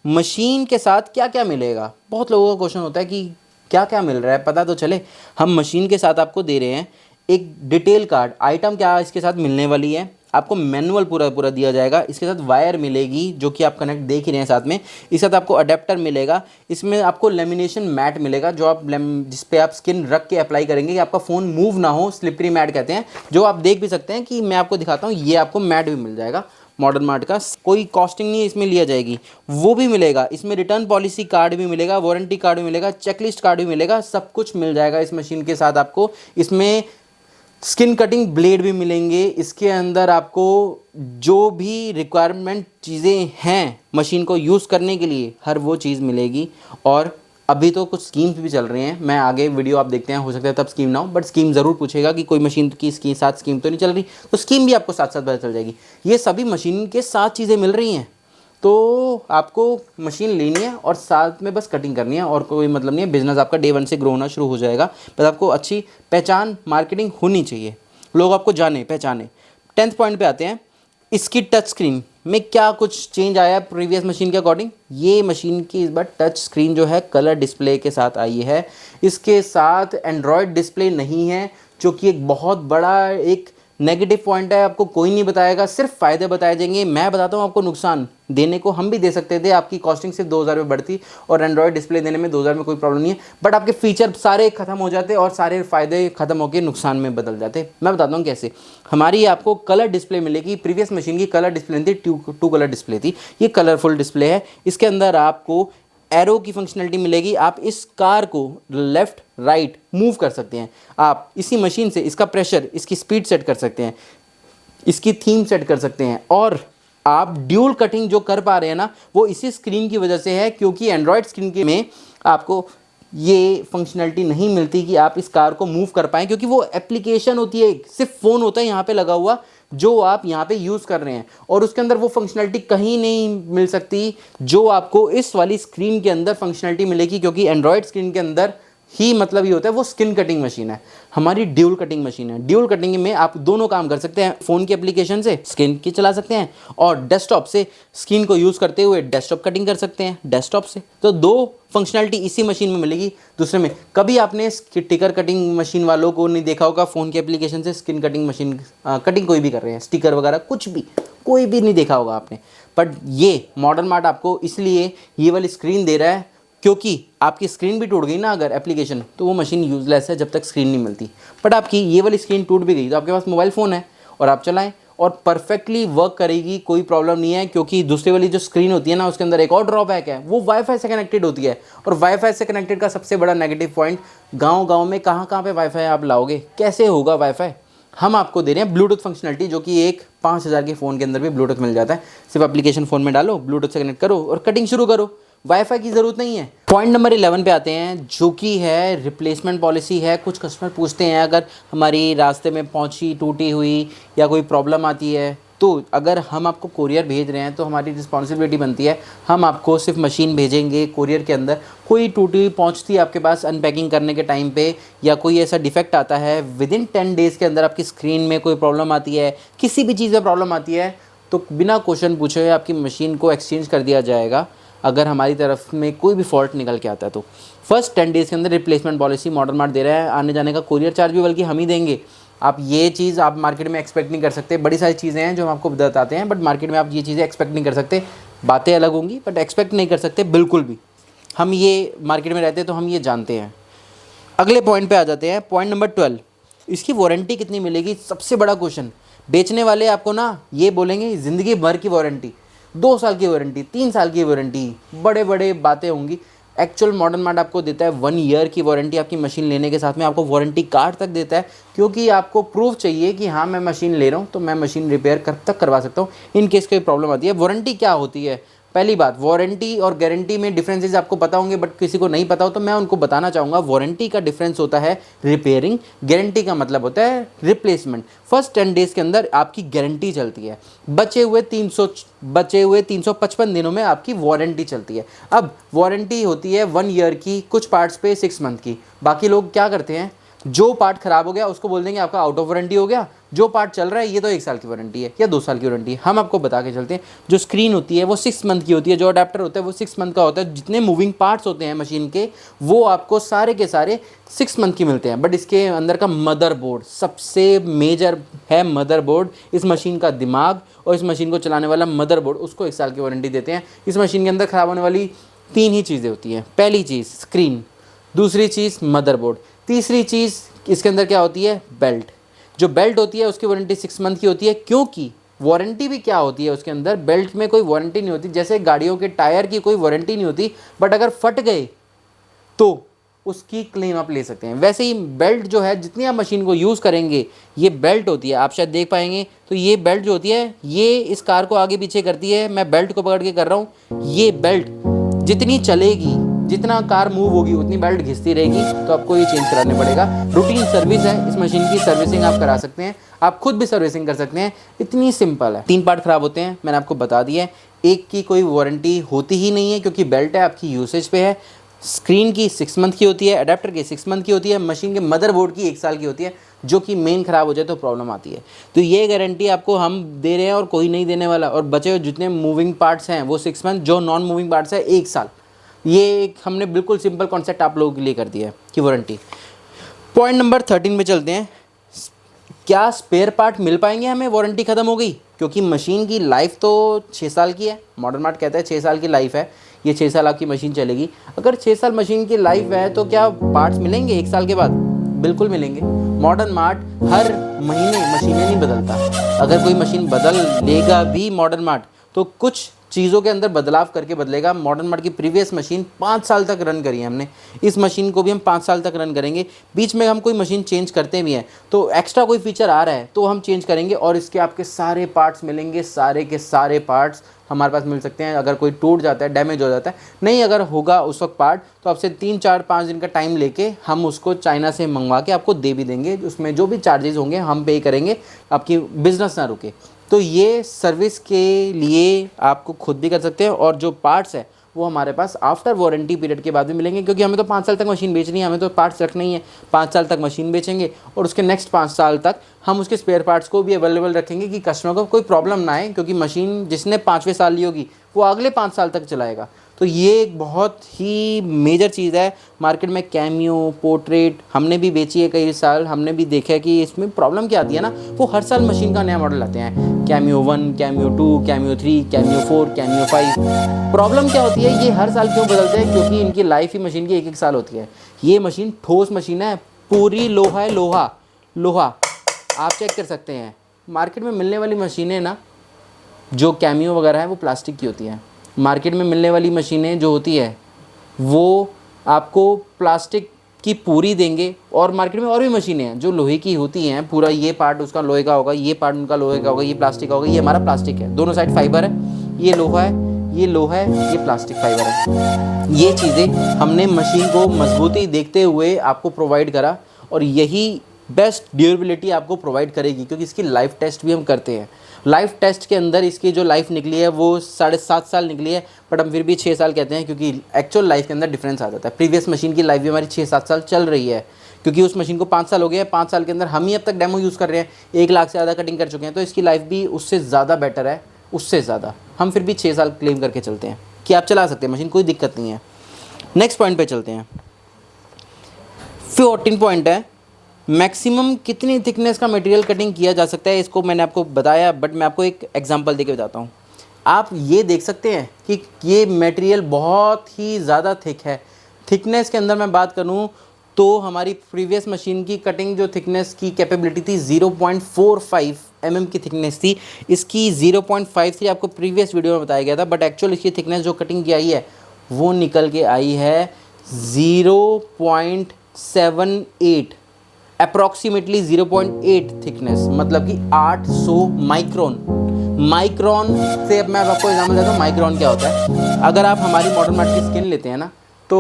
मशीन के साथ क्या क्या मिलेगा। बहुत लोगों का क्वेश्चन होता है कि क्या क्या मिल रहा है, पता तो चले। हम मशीन के साथ आपको दे रहे हैं एक डिटेल कार्ड, आइटम क्या इसके साथ मिलने वाली है, आपको मैनुअल पूरा पूरा दिया जाएगा, इसके साथ वायर मिलेगी जो कि आप कनेक्ट देख ही रहे हैं साथ में, इसके साथ आपको अडेप्टर मिलेगा, इसमें आपको लेमिनेशन मैट मिलेगा जो आप जिस पे आप स्किन रख के अप्लाई करेंगे कि आपका फ़ोन मूव ना हो, स्लिपरी मैट कहते हैं, जो आप देख भी सकते हैं कि मैं आपको दिखाता हूँ, ये आपको मैट भी मिल जाएगा मॉडर्न मार्ट का, कोई कॉस्टिंग नहीं इसमें लिया जाएगी, वो भी मिलेगा। इसमें रिटर्न पॉलिसी कार्ड भी मिलेगा, वारंटी कार्ड भी मिलेगा, चेकलिस्ट कार्ड भी मिलेगा, सब कुछ मिल जाएगा इस मशीन के साथ आपको। इसमें स्किन कटिंग ब्लेड भी मिलेंगे, इसके अंदर आपको जो भी रिक्वायरमेंट चीज़ें हैं मशीन को यूज़ करने के लिए हर वो चीज़ मिलेगी। और अभी तो कुछ स्कीम्स भी चल रही हैं, मैं आगे वीडियो आप देखते हैं, हो सकता है तब स्कीम ना हो, बट स्कीम ज़रूर पूछेगा कि कोई मशीन की साथ स्कीम तो नहीं चल रही, तो स्कीम भी आपको साथ साथ पता चल जाएगी। ये सभी मशीन के साथ चीज़ें मिल रही हैं, तो आपको मशीन लेनी है और साथ में बस कटिंग करनी है और कोई मतलब नहीं है। बिजनेस आपका डे 1 से ग्रो होना शुरू हो जाएगा, बस आपको अच्छी पहचान मार्केटिंग होनी चाहिए, लोग आपको जाने पहचाने। 10th पॉइंट पे आते हैं, इसकी टच स्क्रीन में क्या कुछ चेंज आया है प्रीवियस मशीन के अकॉर्डिंग। ये मशीन की इस बार टच स्क्रीन जो है कलर डिस्प्ले के साथ आई है, इसके साथ एंड्रॉयड डिस्प्ले नहीं है, जो कि एक बहुत बड़ा एक नेगेटिव पॉइंट है। आपको कोई नहीं बताएगा, सिर्फ फ़ायदे बताए जाएंगे, मैं बताता हूँ आपको नुकसान। देने को हम भी दे सकते थे, आपकी कॉस्टिंग सिर्फ 2000 में बढ़ती और एंड्रॉयड डिस्प्ले देने में 2000 में कोई प्रॉब्लम नहीं है, बट आपके फीचर सारे खत्म हो जाते और सारे फ़ायदे खत्म होकर नुकसान में बदल जाते। मैं बताता हूँ कैसे। हमारी आपको कलर डिस्प्ले मिलेगी, प्रीवियस मशीन की कलर डिस्प्ले नहीं थी, टू कलर डिस्प्ले थी, ये कलरफुल डिस्प्ले है। इसके अंदर आपको एरो की फंक्शनलिटी मिलेगी, आप इस कार को लेफ़्ट राइट मूव कर सकते हैं, आप इसी मशीन से इसका प्रेशर, इसकी स्पीड सेट कर सकते हैं, इसकी थीम सेट कर सकते हैं, और आप ड्यूल कटिंग जो कर पा रहे हैं ना, वो इसी स्क्रीन की वजह से है, क्योंकि एंड्रॉयड स्क्रीन के में आपको ये फंक्शनलिटी नहीं मिलती कि आप इस कार को मूव कर पाएँ, क्योंकि वो एप्लीकेशन होती है, सिर्फ फ़ोन होता है यहाँ पे लगा हुआ जो आप यहाँ पे यूज़ कर रहे हैं, और उसके अंदर वो फंक्शनलिटी कहीं नहीं मिल सकती जो आपको इस वाली स्क्रीन के अंदर फंक्शनलिटी मिलेगी, क्योंकि एंड्रॉयड स्क्रीन के अंदर ही मतलब ये होता है वो स्किन कटिंग मशीन है, हमारी ड्यूल कटिंग मशीन है। ड्यूल कटिंग में आप दोनों काम कर सकते हैं, फ़ोन की एप्लीकेशन से स्किन की चला सकते हैं और डेस्कटॉप से स्क्रीन को यूज़ करते हुए डेस्कटॉप कटिंग कर सकते हैं डेस्कटॉप से। तो दो फंक्शनलिटी इसी मशीन में मिलेगी, दूसरे में। कभी आपने स्टिकर कटिंग मशीन वालों को नहीं देखा होगा फ़ोन की एप्लीकेशन से स्किन कटिंग मशीन कटिंग कोई भी कर रहे हैं, स्टिकर वगैरह कुछ भी कोई भी नहीं देखा होगा आपने, बट ये मॉडर्न मार्ट आपको इसलिए ये वाली स्क्रीन दे रहा है, क्योंकि आपकी स्क्रीन भी टूट गई ना अगर एप्लीकेशन, तो वो मशीन यूज़लेस है जब तक स्क्रीन नहीं मिलती। बट आपकी ये वाली स्क्रीन टूट भी गई तो आपके पास मोबाइल फ़ोन है और आप चलाएं और परफेक्टली वर्क करेगी, कोई प्रॉब्लम नहीं है। क्योंकि दूसरी वाली जो स्क्रीन होती है ना, उसके अंदर एक और ड्रॉबैक है, वो वाईफाई से कनेक्टेड होती है, और वाईफाई से कनेक्टेड का सबसे बड़ा नेगेटिव पॉइंट, गाँव में कहाँ पे वाईफाई आप लाओगे, कैसे होगा वाईफाई। हम आपको दे रहे हैं ब्लूटूथ फंक्शनलिटी, जो कि एक 5000 के फ़ोन के अंदर भी ब्लूटूथ मिल जाता है। सिर्फ एप्लीकेशन फ़ोन में डालो, ब्लूटूथ से कनेक्ट करो और कटिंग शुरू करो, वाईफाई की ज़रूरत नहीं है। पॉइंट नंबर 11 पे आते हैं, जो कि है रिप्लेसमेंट पॉलिसी है। कुछ कस्टमर पूछते हैं अगर हमारी रास्ते में पहुंची टूटी हुई या कोई प्रॉब्लम आती है, तो अगर हम आपको कोरियर भेज रहे हैं तो हमारी रिस्पॉन्सिबिलिटी बनती है, हम आपको सिर्फ मशीन भेजेंगे कोरियर के अंदर। कोई टूटी हुई पहुंचती है आपके पास अनपैकिंग करने के टाइम पे, या कोई ऐसा डिफेक्ट आता है विदिन 10 डेज़ के अंदर, आपकी स्क्रीन में कोई प्रॉब्लम आती है, किसी भी चीज़ में प्रॉब्लम आती है, तो बिना क्वेश्चन पूछे आपकी मशीन को एक्सचेंज कर दिया जाएगा, अगर हमारी तरफ में कोई भी फॉल्ट निकल के आता है तो। फर्स्ट 10 डेज़ के अंदर रिप्लेसमेंट पॉलिसी मॉडर्न मार्ट दे रहा है, आने जाने का कोरियर चार्ज भी बल्कि हम ही देंगे। आप ये चीज़ आप मार्केट में एक्सपेक्ट नहीं कर सकते, बड़ी सारी चीज़ें हैं जो हम आपको बताते हैं, बट मार्केट में आप ये चीज़ें एक्सपेक्ट नहीं कर सकते। बातें अलग होंगी बट एक्सपेक्ट नहीं कर सकते बिल्कुल भी, हम ये मार्केट में रहते हैं तो हम ये जानते हैं। अगले पॉइंट पे आ जाते हैं, पॉइंट नंबर 12, इसकी वारंटी कितनी मिलेगी, सबसे बड़ा क्वेश्चन। बेचने वाले आपको ना ये बोलेंगे ज़िंदगी भर की वारंटी, 2 साल की वारंटी, 3 साल की वारंटी, बड़े बड़े बातें होंगी। एक्चुअल मॉडर्न मार्ट आपको देता है 1 ईयर की वारंटी, आपकी मशीन लेने के साथ में आपको वारंटी कार्ड तक देता है, क्योंकि आपको प्रूफ चाहिए कि हाँ मैं मशीन ले रहा हूँ तो मैं मशीन रिपेयर कब तक करवा सकता हूँ इन केस कोई प्रॉब्लम आती है। वारंटी क्या होती है, पहली बात, वारंटी और गारंटी में डिफरेंसेस आपको पता होंगे, बट किसी को नहीं पता हो तो मैं उनको बताना चाहूँगा। वारंटी का डिफरेंस होता है रिपेयरिंग, गारंटी का मतलब होता है रिप्लेसमेंट। फर्स्ट 10 डेज़ के अंदर आपकी गारंटी चलती है, बचे हुए 355 दिनों में आपकी वारंटी चलती है। अब वारंटी होती है 1 ईयर की, कुछ पार्ट्स पे 6 मंथ की। बाकी लोग क्या करते हैं, जो पार्ट ख़राब हो गया उसको बोल देंगे आपका आउट ऑफ वारंटी हो गया, जो पार्ट चल रहा है ये तो 1 साल की वारंटी है या 2 साल की वारंटी है। हम आपको बता के चलते हैं, जो स्क्रीन होती है वो 6 मंथ की होती है, जो अडेप्टर होता है वो 6 मंथ का होता है, जितने मूविंग पार्ट्स होते हैं मशीन के वो आपको सारे के सारे 6 मंथ की मिलते हैं। बट इसके अंदर का मदरबोर्ड सबसे मेजर है, मदरबोर्ड इस मशीन का दिमाग और इस मशीन को चलाने वाला मदरबोर्ड, उसको 1 साल की वारंटी देते हैं। इस मशीन के अंदर ख़राब होने वाली 3 ही चीज़ें होती हैं, पहली चीज़ स्क्रीन, दूसरी चीज़ मदरबोर्ड, तीसरी चीज़ इसके अंदर क्या होती है, बेल्ट। जो बेल्ट होती है उसकी वारंटी 6 मंथ की होती है, क्योंकि वारंटी भी क्या होती है उसके अंदर, बेल्ट में कोई वारंटी नहीं होती। जैसे गाड़ियों के टायर की कोई वारंटी नहीं होती, बट अगर फट गए तो उसकी क्लेम आप ले सकते हैं। वैसे ही बेल्ट जो है, जितनी आप मशीन को यूज़ करेंगे, ये बेल्ट होती है, आप शायद देख पाएंगे, तो ये बेल्ट जो होती है ये इस कार को आगे पीछे करती है। मैं बेल्ट को पकड़ के कर रहा हूँ, ये बेल्ट जितनी चलेगी, जितना कार मूव होगी उतनी बेल्ट घिसती रहेगी, तो आपको ये चेंज कराने पड़ेगा। रूटीन सर्विस है इस मशीन की, सर्विसिंग आप करा सकते हैं, आप खुद भी सर्विसिंग कर सकते हैं, इतनी सिंपल है। 3 पार्ट ख़राब होते हैं, मैंने आपको बता दिया है। एक की कोई वारंटी होती ही नहीं है क्योंकि बेल्ट है, आपकी यूसेज पे है। स्क्रीन की 6 मंथ की होती है, अडेप्टर की 6 मंथ की होती है, मशीन के मदरबोर्ड की 1 साल की होती है, जो कि मेन ख़राब हो जाए तो प्रॉब्लम आती है। तो ये गारंटी आपको हम दे रहे हैं और कोई नहीं देने वाला। और बचे हुए जितने मूविंग पार्ट्स हैं वो 6 मंथ, जो नॉन मूविंग पार्ट्स है 1 साल। ये एक हमने बिल्कुल सिंपल कॉन्सेप्ट आप लोगों के लिए कर दिया है कि वारंटी। पॉइंट नंबर 13 पे चलते हैं। क्या स्पेयर पार्ट मिल पाएंगे हमें, वारंटी ख़त्म हो गई? क्योंकि मशीन की लाइफ तो 6 साल की है, मॉडर्न मार्ट कहता है 6 साल की लाइफ है, ये 6 साल आपकी मशीन चलेगी। अगर 6 साल मशीन की लाइफ है तो क्या पार्ट्स मिलेंगे 1 साल के बाद? बिल्कुल मिलेंगे। मॉडर्न मार्ट हर महीने मशीनें नहीं बदलता। अगर कोई मशीन बदल लेगा भी मॉडर्न मार्ट, तो कुछ चीज़ों के अंदर बदलाव करके बदलेगा। मॉडर्न मार्ट की प्रीवियस मशीन 5 साल तक रन करी है हमने, इस मशीन को भी हम 5 साल तक रन करेंगे। बीच में हम कोई मशीन चेंज करते भी हैं तो एक्स्ट्रा कोई फीचर आ रहा है तो हम चेंज करेंगे, और इसके आपके सारे पार्ट्स मिलेंगे, सारे के सारे पार्ट्स हमारे पास मिल सकते हैं। अगर कोई टूट जाता है, डैमेज हो जाता है, नहीं अगर होगा उस वक्त पार्ट, तो आपसे 3, 4, 5 दिन का टाइम लेके हम उसको चाइना से मंगवा के आपको दे भी देंगे। उसमें जो भी चार्जेस होंगे हम पे करेंगे, आपकी बिज़नेस ना रुके। तो ये सर्विस के लिए आपको खुद भी कर सकते हैं, और जो पार्ट्स है वो हमारे पास आफ्टर वारंटी पीरियड के बाद भी मिलेंगे, क्योंकि हमें तो 5 साल तक मशीन बेचनी है, हमें तो पार्ट्स रखना ही है। 5 साल तक मशीन बेचेंगे और उसके नेक्स्ट 5 साल तक हम उसके स्पेयर पार्ट्स को भी अवेलेबल रखेंगे कि कस्टमर को कोई प्रॉब्लम ना आए, क्योंकि मशीन जिसने 5वें साल ली होगी वो अगले 5 साल तक चलाएगा। तो ये एक बहुत ही मेजर चीज़ है। मार्केट में कैमियो, पोर्ट्रेट हमने भी बेची है कई साल, हमने भी देखा है कि इसमें प्रॉब्लम क्या आती है ना, वो हर साल मशीन का नया मॉडल लाते हैं, cameo 1, cameo 2, cameo 3, cameo 4, cameo 5। Problem क्या होती है, ये हर साल क्यों बदलते हैं? क्योंकि इनकी लाइफ ही मशीन की 1-1 साल होती है। ये मशीन ठोस मशीन है, पूरी लोहा है, लोहा आप चेक कर सकते हैं। मार्केट में मिलने वाली मशीनें ना, जो कैमियो वगैरह है वो प्लास्टिक की होती हैं। मार्केट में मिलने वाली मशीनें जो होती है वो आपको प्लास्टिक की पूरी देंगे, और मार्केट में और भी मशीनें हैं जो लोहे की होती हैं, पूरा ये पार्ट उसका लोहे का होगा, ये पार्ट उनका लोहे का होगा, ये प्लास्टिक का होगा। ये हमारा प्लास्टिक है, दोनों साइड फाइबर है, ये लोहा है, ये लोहा है, ये प्लास्टिक फाइबर है। ये चीज़ें हमने मशीन को मजबूती देखते हुए आपको प्रोवाइड करा, और यही बेस्ट ड्यूरेबिलिटी आपको प्रोवाइड करेगी, क्योंकि इसकी लाइफ टेस्ट भी हम करते हैं। लाइफ टेस्ट के अंदर इसकी जो लाइफ निकली है वो 7.5 साल निकली है, बट हम फिर भी 6 साल कहते हैं, क्योंकि एक्चुअल लाइफ के अंदर डिफरेंस आ जाता है। प्रीवियस मशीन की लाइफ भी हमारी 6-7 साल चल रही है, क्योंकि उस मशीन को 5 साल हो गए हैं। 5 साल के अंदर हम ही अब तक डेमो यूज़ कर रहे हैं, 1 लाख से ज़्यादा कटिंग कर चुके हैं, तो इसकी लाइफ भी उससे ज़्यादा बेटर है, उससे ज़्यादा। हम फिर भी 6 साल क्लेम करके चलते हैं कि आप चला सकते हैं मशीन, कोई दिक्कत नहीं है। नेक्स्ट पॉइंट पर चलते हैं। 14 पॉइंट है, मैक्सिमम कितनी थिकनेस का मटेरियल कटिंग किया जा सकता है। इसको मैंने आपको बताया, बट मैं आपको एक एग्जांपल देके बताता हूँ। आप ये देख सकते हैं कि ये मटेरियल बहुत ही ज़्यादा थिक है। थिकनेस के अंदर मैं बात करूँ तो हमारी प्रीवियस मशीन की कटिंग जो थिकनेस की कैपेबिलिटी थी 0.45 mm की थिकनेस थी। इसकी 0.53 आपको प्रीवियस वीडियो में बताया गया था, बट एक्चुअल इसकी थिकनेस जो कटिंग की आई है वो निकल के आई है 0.78, अप्रॉक्सीमेटली 0.8 थिकनेस, मतलब कि 800 माइक्रोन से। अब मैं आपको एग्जाम्पल देता हूँ माइक्रोन क्या होता है। अगर आप हमारी मॉडर्न मार्ट की स्किन लेते हैं ना, तो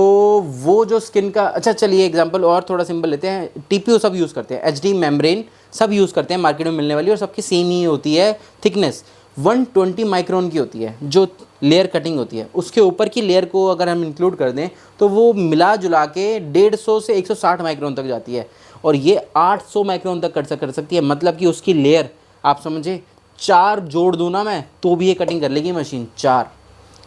वो जो स्किन का, अच्छा चलिए एग्जांपल और थोड़ा सिंपल लेते हैं। टीपीओ सब यूज़ करते हैं, एचडी मेम्ब्रेन सब यूज़ करते हैं मार्केट में मिलने वाली, और सबकी सेम ही होती है थिकनेस। 120 माइक्रोन की होती है जो लेयर कटिंग होती है। उसके ऊपर की लेयर को अगर हम इंक्लूड कर दें तो वो मिला जुला के 150 से 160 माइक्रोन तक जाती है। और ये 800 माइक्रोन तक कट कर सकती है। मतलब कि उसकी लेयर आप समझे 4 जोड़ दूँ ना मैं तो भी ये कटिंग कर लेगी मशीन, 4।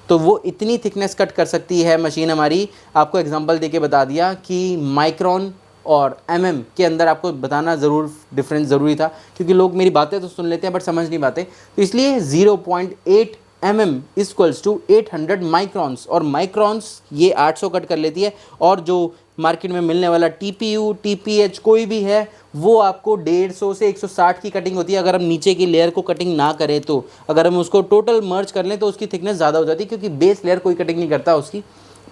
तो वो इतनी थिकनेस कट कर सकती है मशीन हमारी। आपको एग्जांपल देके बता दिया कि माइक्रोन और के अंदर आपको बताना डिफरेंस ज़रूरी था, क्योंकि लोग मेरी बातें तो सुन लेते हैं बट समझ नहीं पाते। तो इसलिए 0.8 इक्वल्स टू 800 माइक्रॉन्स, और माइक्रॉन्स ये 800 कट कर लेती है। और जो मार्केट में मिलने वाला TPU TPH कोई भी है वो आपको 150 से 160 की कटिंग होती है। अगर हम नीचे की लेयर को कटिंग ना करें तो, अगर हम उसको टोटल मर्ज कर लें तो उसकी थिकनेस ज़्यादा हो जाती है, क्योंकि बेस लेयर कोई कटिंग नहीं करता उसकी।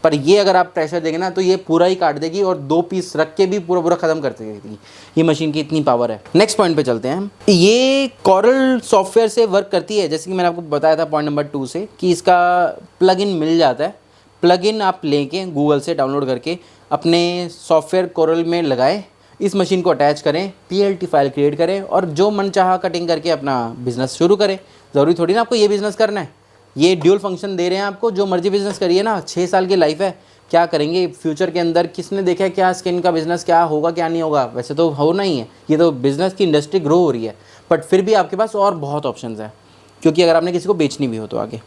पर ये अगर आप प्रेशर देंगे ना तो ये पूरा ही काट देगी, और 2 पीस रख के भी पूरा पूरा ख़त्म कर देगी। ये मशीन की इतनी पावर है। नेक्स्ट पॉइंट पे चलते हैं हम। ये कॉरल सॉफ्टवेयर से वर्क करती है, जैसे कि मैंने आपको बताया था पॉइंट नंबर 2 से, कि इसका प्लगइन मिल जाता है। प्लगइन आप लेके गूगल से डाउनलोड करके अपने सॉफ्टवेयर कोरल में लगाएं, इस मशीन को अटैच करें, PLT फाइल क्रिएट करें और जो मन चाहा कटिंग करके अपना बिज़नेस शुरू करें। ज़रूरी थोड़ी ना आपको ये बिज़नेस करना है, ये ड्यूल फंक्शन दे रहे हैं आपको, जो मर्जी बिज़नेस करिए ना। 6 साल की लाइफ है, क्या करेंगे फ्यूचर के अंदर, किसने देखा है क्या स्किन का बिज़नेस क्या होगा क्या नहीं होगा। वैसे तो होना ही है, ये तो बिज़नेस की इंडस्ट्री ग्रो हो रही है, बट फिर भी आपके पास और बहुत ऑप्शंस हैं, क्योंकि अगर आपने किसी को बेचनी भी हो तो आगे।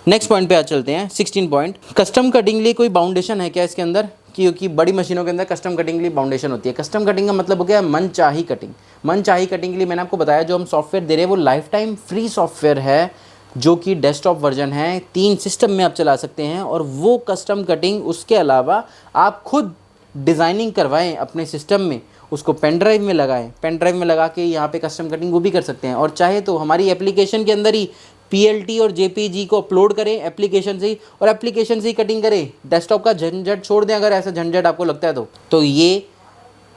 नेक्स्ट पॉइंट पे आ चलते हैं, 16 पॉइंट। कस्टम कटिंग के लिए कोई बाउंडेशन है क्या इसके अंदर, क्योंकि बड़ी मशीनों के अंदर कस्टम कटिंग के लिए बाउंडेशन होती है। कस्टम कटिंग का मतलब हो गया मनचाही कटिंग। मनचाही कटिंग के लिए मैंने आपको बताया जो हम सॉफ्टवेयर दे रहे हैं वो लाइफ टाइम फ्री सॉफ्टवेयर है, जो कि डेस्कटॉप वर्जन है, 3 सिस्टम में आप चला सकते हैं। और वो कस्टम कटिंग उसके अलावा आप खुद डिज़ाइनिंग करवाएं अपने सिस्टम में, उसको पेन ड्राइव में लगाएं, पेन ड्राइव में लगा के यहाँ पे कस्टम कटिंग वो भी कर सकते हैं। और चाहे तो हमारी एप्लीकेशन के अंदर ही PLT और JPG को अपलोड करें एप्लीकेशन से ही, और एप्लीकेशन से ही कटिंग करें। डेस्कटॉप का झंझट छोड़ दें अगर ऐसा झंझट आपको लगता है तो ये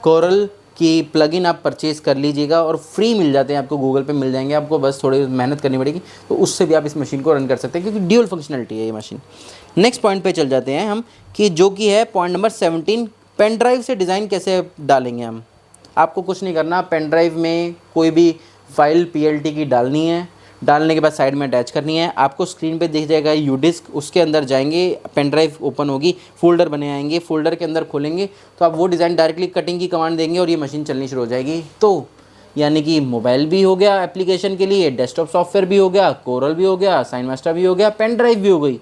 कोरल की प्लगइन आप परचेज़ कर लीजिएगा, और फ्री मिल जाते हैं आपको, गूगल पे मिल जाएंगे आपको, बस थोड़ी मेहनत करनी पड़ेगी। तो उससे भी आप इस मशीन को रन कर सकते हैं, क्योंकि ड्यूल फंक्शनलिटी है ये मशीन। नेक्स्ट पॉइंट पे चल जाते हैं हम, कि जो कि है पॉइंट नंबर 17, पेन ड्राइव से डिज़ाइन कैसे डालेंगे हम। आपको कुछ नहीं करना, पेन ड्राइव में कोई भी फाइल PLT की डालनी है, डालने के बाद साइड में अटैच करनी है। आपको स्क्रीन पे दिख जाएगा UDisk, उसके अंदर जाएंगे, पेन ड्राइव ओपन होगी, फोल्डर बने आएंगे, फोल्डर के अंदर खोलेंगे तो आप वो डिज़ाइन डायरेक्टली कटिंग की कमांड देंगे और ये मशीन चलनी शुरू हो जाएगी। तो यानी कि मोबाइल भी हो गया एप्लीकेशन के लिए, डेस्कटॉप सॉफ्टवेयर भी हो गया, कोरल भी हो गया, साइन मास्टर भी हो गया, पेन ड्राइव भी हो गई,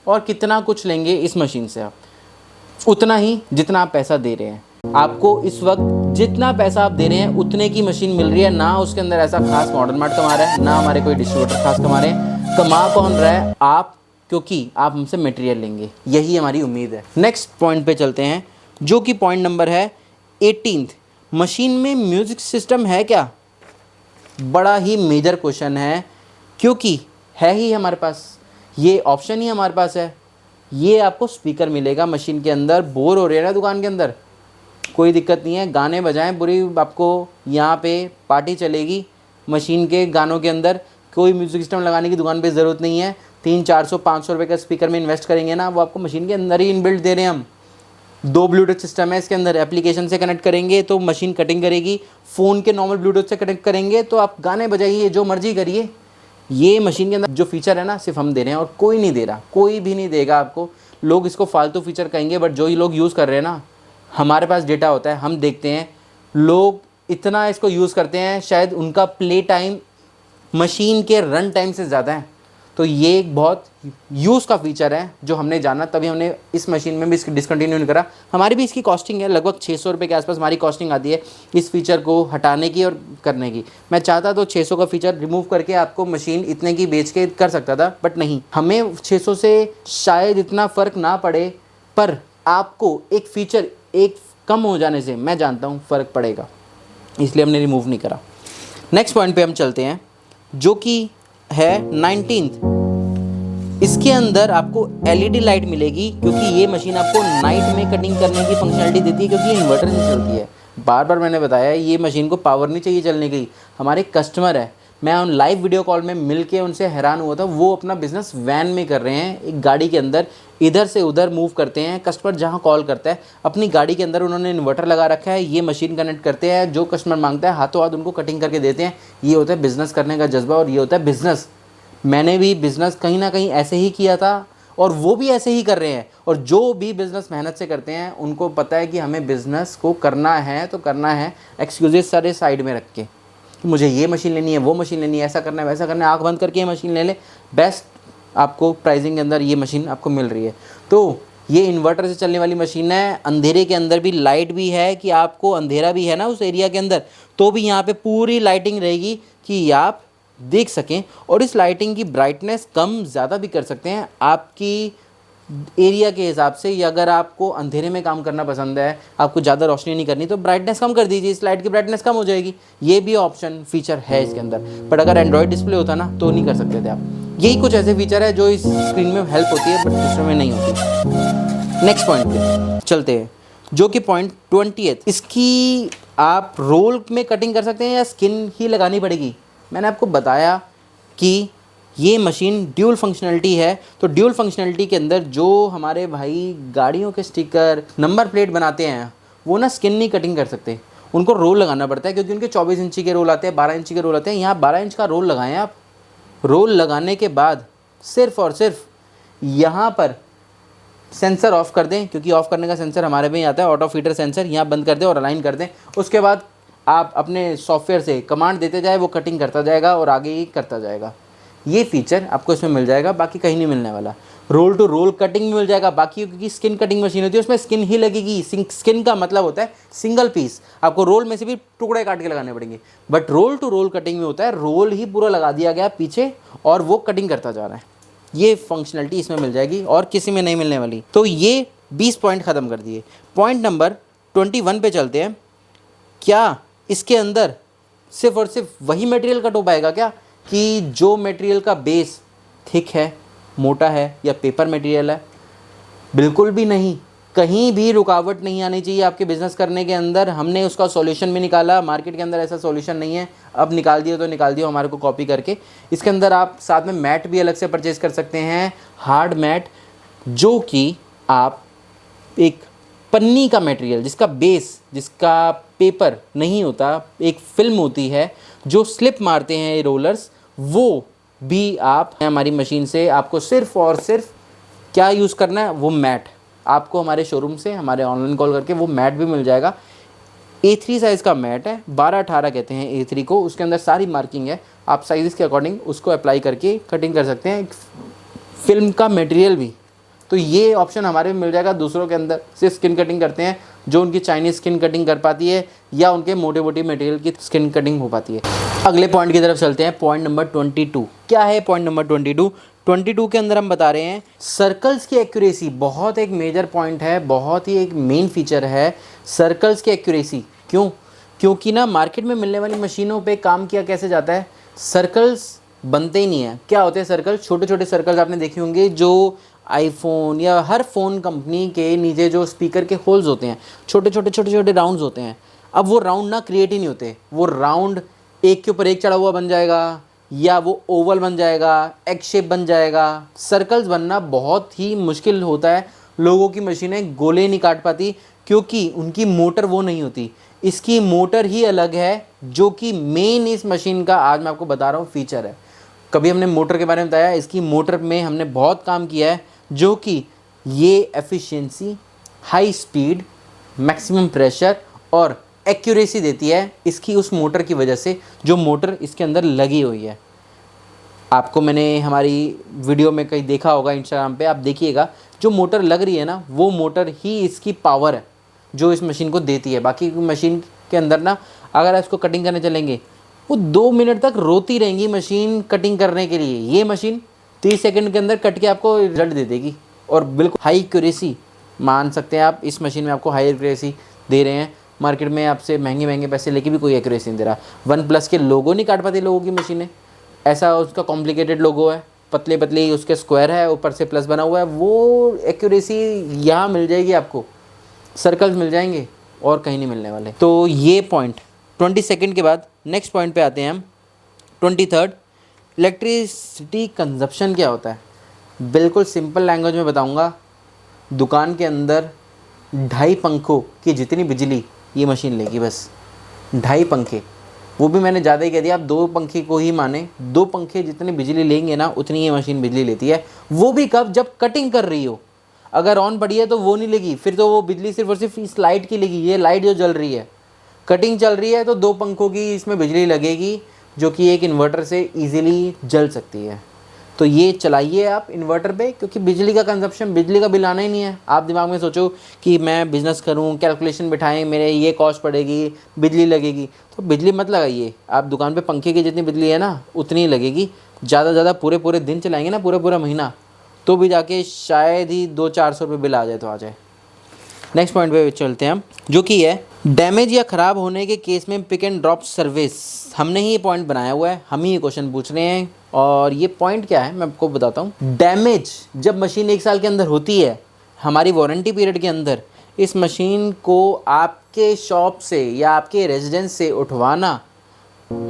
और कितना कुछ लेंगे इस मशीन से आप, उतना ही जितना आप पैसा दे रहे हैं। आपको इस वक्त जितना पैसा आप दे रहे हैं उतने की मशीन मिल रही है, ना उसके अंदर ऐसा खास मॉडर्न मार्ट कमा रहा है, ना हमारे कोई डिस्ट्रीब्यूटर खास कमा रहे हैं। कमा कौन रहा है? आप, क्योंकि आप हमसे मटेरियल लेंगे, यही हमारी उम्मीद है। नेक्स्ट पॉइंट पे चलते हैं, जो कि पॉइंट नंबर है 18। मशीन में म्यूजिक सिस्टम है क्या? बड़ा ही मेजर क्वेश्चन है, क्योंकि है ही हमारे पास, ये ऑप्शन ही हमारे पास है। ये आपको स्पीकर मिलेगा मशीन के अंदर। बोर हो रहे हैं ना दुकान के अंदर, कोई दिक्कत नहीं है, गाने बजाएं, पूरी आपको यहाँ पे पार्टी चलेगी मशीन के गानों के अंदर। कोई म्यूज़िक सिस्टम लगाने की दुकान पे ज़रूरत नहीं है। 300-400-500 रुपये का स्पीकर में इन्वेस्ट करेंगे ना, वो आपको मशीन के अंदर ही इनबिल्ट दे रहे हैं हम। 2 ब्लूटूथ सिस्टम है इसके अंदर, एप्लीकेशन से कनेक्ट करेंगे तो मशीन कटिंग करेगी, फ़ोन के नॉर्मल ब्लूटूथ से कनेक्ट करेंगे तो आप गाने बजाइए, जो मर्जी करिए। ये मशीन के अंदर जो फीचर है ना सिर्फ हम दे रहे हैं, और कोई नहीं दे रहा, कोई भी नहीं देगा आपको। लोग इसको फालतू फीचर कहेंगे, बट जो ही लोग यूज़ कर रहे हैं ना, हमारे पास डेटा होता है, हम देखते हैं लोग इतना इसको यूज़ करते हैं, शायद उनका प्ले टाइम मशीन के रन टाइम से ज़्यादा है। तो ये एक बहुत यूज़ का फीचर है जो हमने जाना, तभी हमने इस मशीन में भी इसकी डिसकंटिन्यू नहीं करा। हमारी भी इसकी कॉस्टिंग है, लगभग 600 रुपये के आसपास हमारी कॉस्टिंग आती है इस फीचर को हटाने की और करने की। मैं चाहता तो 600 का फीचर रिमूव करके आपको मशीन इतने की बेच के कर सकता था, बट नहीं, हमें 600 से शायद इतना फ़र्क ना पड़े, पर आपको एक फ़ीचर एक कम हो जाने से मैं जानता हूँ फ़र्क पड़ेगा, इसलिए हमने रिमूव नहीं करा। नेक्स्ट पॉइंट पे हम चलते हैं, जो कि है 19। इसके अंदर आपको LED लाइट मिलेगी, क्योंकि ये मशीन आपको नाइट में कटिंग करने की फंक्शनलिटी देती है, क्योंकि इन्वर्टर से चलती है। बार बार मैंने बताया ये मशीन को पावर नहीं चाहिए चलने की। हमारे कस्टमर है, मैं उन लाइव वीडियो कॉल में मिल के उनसे हैरान हुआ था, वो अपना बिज़नेस वैन में कर रहे हैं, एक गाड़ी के अंदर इधर से उधर मूव करते हैं। कस्टमर जहां कॉल करता है अपनी गाड़ी के अंदर उन्होंने इन्वर्टर लगा रखा है, ये मशीन कनेक्ट करते हैं, जो कस्टमर मांगता है हाथों हाथ उनको कटिंग करके देते हैं। ये होता है बिज़नेस करने का जज्बा, और ये होता है बिज़नेस। मैंने भी बिज़नेस कहीं ना कहीं ऐसे ही किया था, और वो भी ऐसे ही कर रहे हैं। और जो भी बिज़नेस मेहनत से करते हैं उनको पता है कि हमें बिज़नेस को करना है तो करना है, एक्सक्यूजेस सारे साइड में रख के कि मुझे ये मशीन लेनी है, वो मशीन लेनी है, ऐसा करना है, वैसा करना है, आँख बंद करके ये मशीन ले ले, बेस्ट आपको प्राइसिंग के अंदर ये मशीन आपको मिल रही है। तो ये इन्वर्टर से चलने वाली मशीन है, अंधेरे के अंदर भी लाइट भी है कि आपको अंधेरा भी है ना उस एरिया के अंदर, तो भी यहाँ पे पूरी लाइटिंग रहेगी कि आप देख सकें। और इस लाइटिंग की ब्राइटनेस कम ज़्यादा भी कर सकते हैं आपकी एरिया के हिसाब से, या अगर आपको अंधेरे में काम करना पसंद है, आपको ज़्यादा रोशनी नहीं करनी, तो ब्राइटनेस कम कर दीजिए, इस लाइट की ब्राइटनेस कम हो जाएगी। ये भी ऑप्शन फीचर है इसके अंदर, बट अगर एंड्रॉयड डिस्प्ले होता ना तो नहीं कर सकते थे आप। यही कुछ ऐसे फीचर है जो इस स्क्रीन में हेल्प होती है बट दूसरे में नहीं होती। नेक्स्ट पॉइंट पे चलते हैं, जो कि पॉइंट 20th, इसकी आप रोल में कटिंग कर सकते हैं या स्किन ही लगानी पड़ेगी। मैंने आपको बताया कि ये मशीन ड्यूल फंक्शनलिटी है, तो ड्यूल फंक्शनलिटी के अंदर जो हमारे भाई गाड़ियों के स्टिकर, नंबर प्लेट बनाते हैं, वो ना स्किन नहीं कटिंग कर सकते, उनको रोल लगाना पड़ता है, क्योंकि उनके 24 इंची के रोल आते हैं, 12 इंची के रोल आते हैं। यहाँ 12 इंच का रोल लगाएं आप। रोल लगाने के बाद सिर्फ और सिर्फ यहाँ पर सेंसर ऑफ कर दें, क्योंकि ऑफ करने का सेंसर हमारे में ही आता है, ऑटो फीडर सेंसर, यहाँ बंद कर दें और अलाइन कर दें। उसके बाद आप अपने सॉफ्टवेयर से कमांड देते जाए, वो कटिंग करता जाएगा और आगे ही करता जाएगा। ये फीचर आपको इसमें मिल जाएगा, बाकी कहीं नहीं मिलने वाला। रोल टू रोल कटिंग भी मिल जाएगा, बाकी क्योंकि स्किन कटिंग मशीन होती है उसमें स्किन ही लगेगी। स्किन का मतलब होता है सिंगल पीस, आपको रोल में से भी टुकड़े काट के लगाने पड़ेंगे। But roll to roll cutting में होता है रोल ही पूरा लगा दिया गया पीछे और वो कटिंग करता जा रहा है। ये फंक्शनलिटी इसमें मिल जाएगी और किसी में नहीं मिलने वाली। तो ये 20 पॉइंट ख़त्म कर दिए। पॉइंट नंबर 21 पे चलते हैं। क्या इसके अंदर सिर्फ और सिर्फ वही मटेरियल कट हो पाएगा क्या कि जो मटेरियल का बेस थिक है, मोटा है, या पेपर मटेरियल है? बिल्कुल भी नहीं। कहीं भी रुकावट नहीं आनी चाहिए आपके बिज़नेस करने के अंदर। हमने उसका सॉल्यूशन भी निकाला, मार्केट के अंदर ऐसा सॉल्यूशन नहीं है। अब निकाल दिया तो निकाल दिया हमारे को कॉपी करके। इसके अंदर आप साथ में मैट भी अलग से परचेज़ कर सकते हैं, हार्ड मैट, जो कि आप एक पन्नी का मटेरियल, जिसका बेस, जिसका पेपर नहीं होता, एक फिल्म होती है जो स्लिप मारते हैं ये रोलर्स, वो भी आप हमारी मशीन से, आपको सिर्फ और सिर्फ क्या यूज़ करना है, वो मैट आपको हमारे शोरूम से, हमारे ऑनलाइन कॉल करके वो मैट भी मिल जाएगा। A3 साइज़ का मैट है, 12-18 कहते हैं A3 को। उसके अंदर सारी मार्किंग है, आप साइज़ के अकॉर्डिंग उसको अप्लाई करके कटिंग कर सकते हैं, फिल्म का मटेरियल भी। तो ये ऑप्शन हमारे में मिल जाएगा। दूसरों के अंदर सिर्फ स्किन कटिंग करते हैं, जो उनकी चाइनीज़ स्किन कटिंग कर पाती है या उनके मोटे मोटे मटेरियल की स्किन कटिंग हो पाती है। अगले पॉइंट की तरफ चलते हैं, पॉइंट नंबर 22। क्या है पॉइंट नंबर 22 के अंदर हम बता रहे हैं सर्कल्स की एक्यूरेसी। बहुत एक मेजर पॉइंट है, बहुत ही एक मेन फीचर है सर्कल्स की एक्यूरेसी। क्यों? क्योंकि ना मार्केट में मिलने वाली मशीनों पे काम किया कैसे जाता है, सर्कल्स बनते ही नहीं है। क्या होते हैं सर्कल? छोटे छोटे सर्कल्स आपने देखे होंगे, जो आईफोन या हर फ़ोन कंपनी के नीचे जो स्पीकर के होल्स होते हैं, छोटे छोटे राउंड्स होते हैं। अब वो राउंड ना क्रिएट ही नहीं होते, वो राउंड एक के ऊपर एक चढ़ा हुआ बन जाएगा, या वो ओवल बन जाएगा, एग शेप बन जाएगा। सर्कल्स बनना बहुत ही मुश्किल होता है। लोगों की मशीनें गोले नहीं काट पाती क्योंकि उनकी मोटर वो नहीं होती। इसकी मोटर ही अलग है, जो कि मेन इस मशीन का आज मैं आपको बता रहा हूँ फीचर है। कभी हमने मोटर के बारे में बताया, इसकी मोटर में हमने बहुत काम किया है, जो कि ये efficiency, high speed, maximum pressure और एक्यूरेसी देती है इसकी उस मोटर की वजह से, जो मोटर इसके अंदर लगी हुई है। आपको मैंने हमारी वीडियो में कहीं देखा होगा, इंस्टाग्राम पे आप देखिएगा, जो मोटर लग रही है ना, वो मोटर ही इसकी पावर है जो इस मशीन को देती है। बाकी मशीन के अंदर ना अगर इसको कटिंग करने चलेंगे, वो 2 मिनट तक रोती रहेंगी मशीन कटिंग करने के लिए। ये मशीन 30 सेकंड के अंदर कट के आपको रिजल्ट दे देगी और बिल्कुल हाई एक्यूरेसी मान सकते हैं आप। इस मशीन में आपको हाई एक्यूरेसी दे रहे हैं। मार्केट में आपसे महंगे पैसे लेके भी कोई एक्यूरेसी नहीं दे रहा। OnePlus के लोगो नहीं काट पाते लोगों की मशीनें, ऐसा उसका कॉम्प्लिकेटेड लोगो है, पतले उसके स्क्वायर है, ऊपर से प्लस बना हुआ है। वो एक्यूरेसी यहाँ मिल जाएगी आपको, सर्कल्स मिल जाएंगे और कहीं नहीं मिलने वाले। तो ये पॉइंट 22 के बाद नेक्स्ट पॉइंट पे आते हैं हम, 23। इलेक्ट्रिसिटी कंजप्शन क्या होता है? बिल्कुल सिंपल लैंग्वेज में बताऊंगा। दुकान के अंदर 2.5 पंखों की जितनी बिजली ये मशीन लेगी, बस 2.5 पंखे। वो भी मैंने ज़्यादा ही कह दिया, आप 2 पंखे को ही माने, 2 पंखे जितनी बिजली लेंगे ना उतनी ये मशीन बिजली लेती है। वो भी कब, जब कटिंग कर रही हो। अगर ऑन पड़ी है तो वो नहीं लेगी, फिर तो वो बिजली सिर्फ और सिर्फ इस लाइट की लेगी। ये लाइट जो जल रही है, कटिंग चल रही है, तो 2 पंखों की इसमें बिजली लगेगी, जो कि एक इन्वर्टर से ईजिली जल सकती है। तो ये चलाइए आप इन्वर्टर पे, क्योंकि बिजली का कंजप्शन, बिजली का बिल आना ही नहीं है। आप दिमाग में सोचो कि मैं बिज़नेस करूं, कैलकुलेशन बिठाएं, मेरे ये कॉस्ट पड़ेगी, बिजली लगेगी, तो बिजली मत लगाइए। आप दुकान पे पंखे की जितनी बिजली है ना उतनी ही लगेगी। ज़्यादा से ज़्यादा पूरे पूरे दिन चलाएंगे ना, पूरा पूरा महीना, तो भी जाके शायद ही 200-400 रुपये बिल आ जाए तो आ जाए। नेक्स्ट पॉइंट पे चलते हैं हम, जो कि है डैमेज या ख़राब होने के केस में पिक एंड ड्रॉप सर्विस। हमने ही ये पॉइंट बनाया हुआ है, हम ही ये क्वेश्चन पूछ रहे हैं। और ये पॉइंट क्या है मैं आपको बताता हूँ। डैमेज जब मशीन 1 साल के अंदर होती है, हमारी वारंटी पीरियड के अंदर, इस मशीन को आपके शॉप से या आपके रेजिडेंस से उठवाना,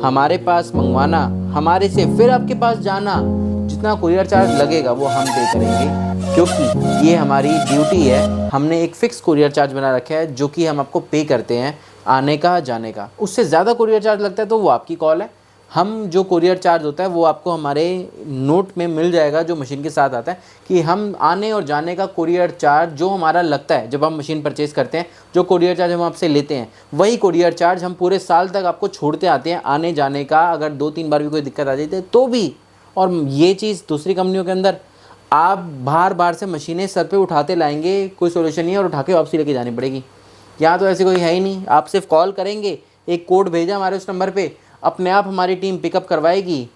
हमारे पास मंगवाना, हमारे से फिर आपके पास जाना, जितना कुरियर चार्ज लगेगा वो हम पे करेंगे, क्योंकि ये हमारी ड्यूटी है। हमने एक फ़िक्स कुरियर चार्ज बना रखा है जो कि हम आपको पे करते हैं आने का जाने का। उससे ज़्यादा कुरियर चार्ज लगता है तो वो आपकी कॉल है। हम जो कुरियर चार्ज होता है वो आपको हमारे नोट में मिल जाएगा जो मशीन के साथ आता है, कि हम आने और जाने का कुरियर चार्ज जो हमारा लगता है जब हम मशीन परचेज़ करते हैं, जो कुरियर चार्ज हम आपसे लेते हैं, वही कुरियर चार्ज हम पूरे साल तक आपको छोड़ते आते हैं आने जाने का। अगर 2-3 बार भी कोई दिक्कत आ जाती है तो भी। और ये चीज़ दूसरी कंपनियों के अंदर आप बार बार से मशीनें सर पे उठाते लाएंगे, कोई सोल्यूशन नहीं है, और उठा के वापसी लेके जानी पड़ेगी। यहाँ तो ऐसी कोई है ही नहीं। आप सिर्फ कॉल करेंगे, एक कोड भेजा हमारे उस नंबर पे, अपने आप हमारी टीम पिकअप करवाएगी,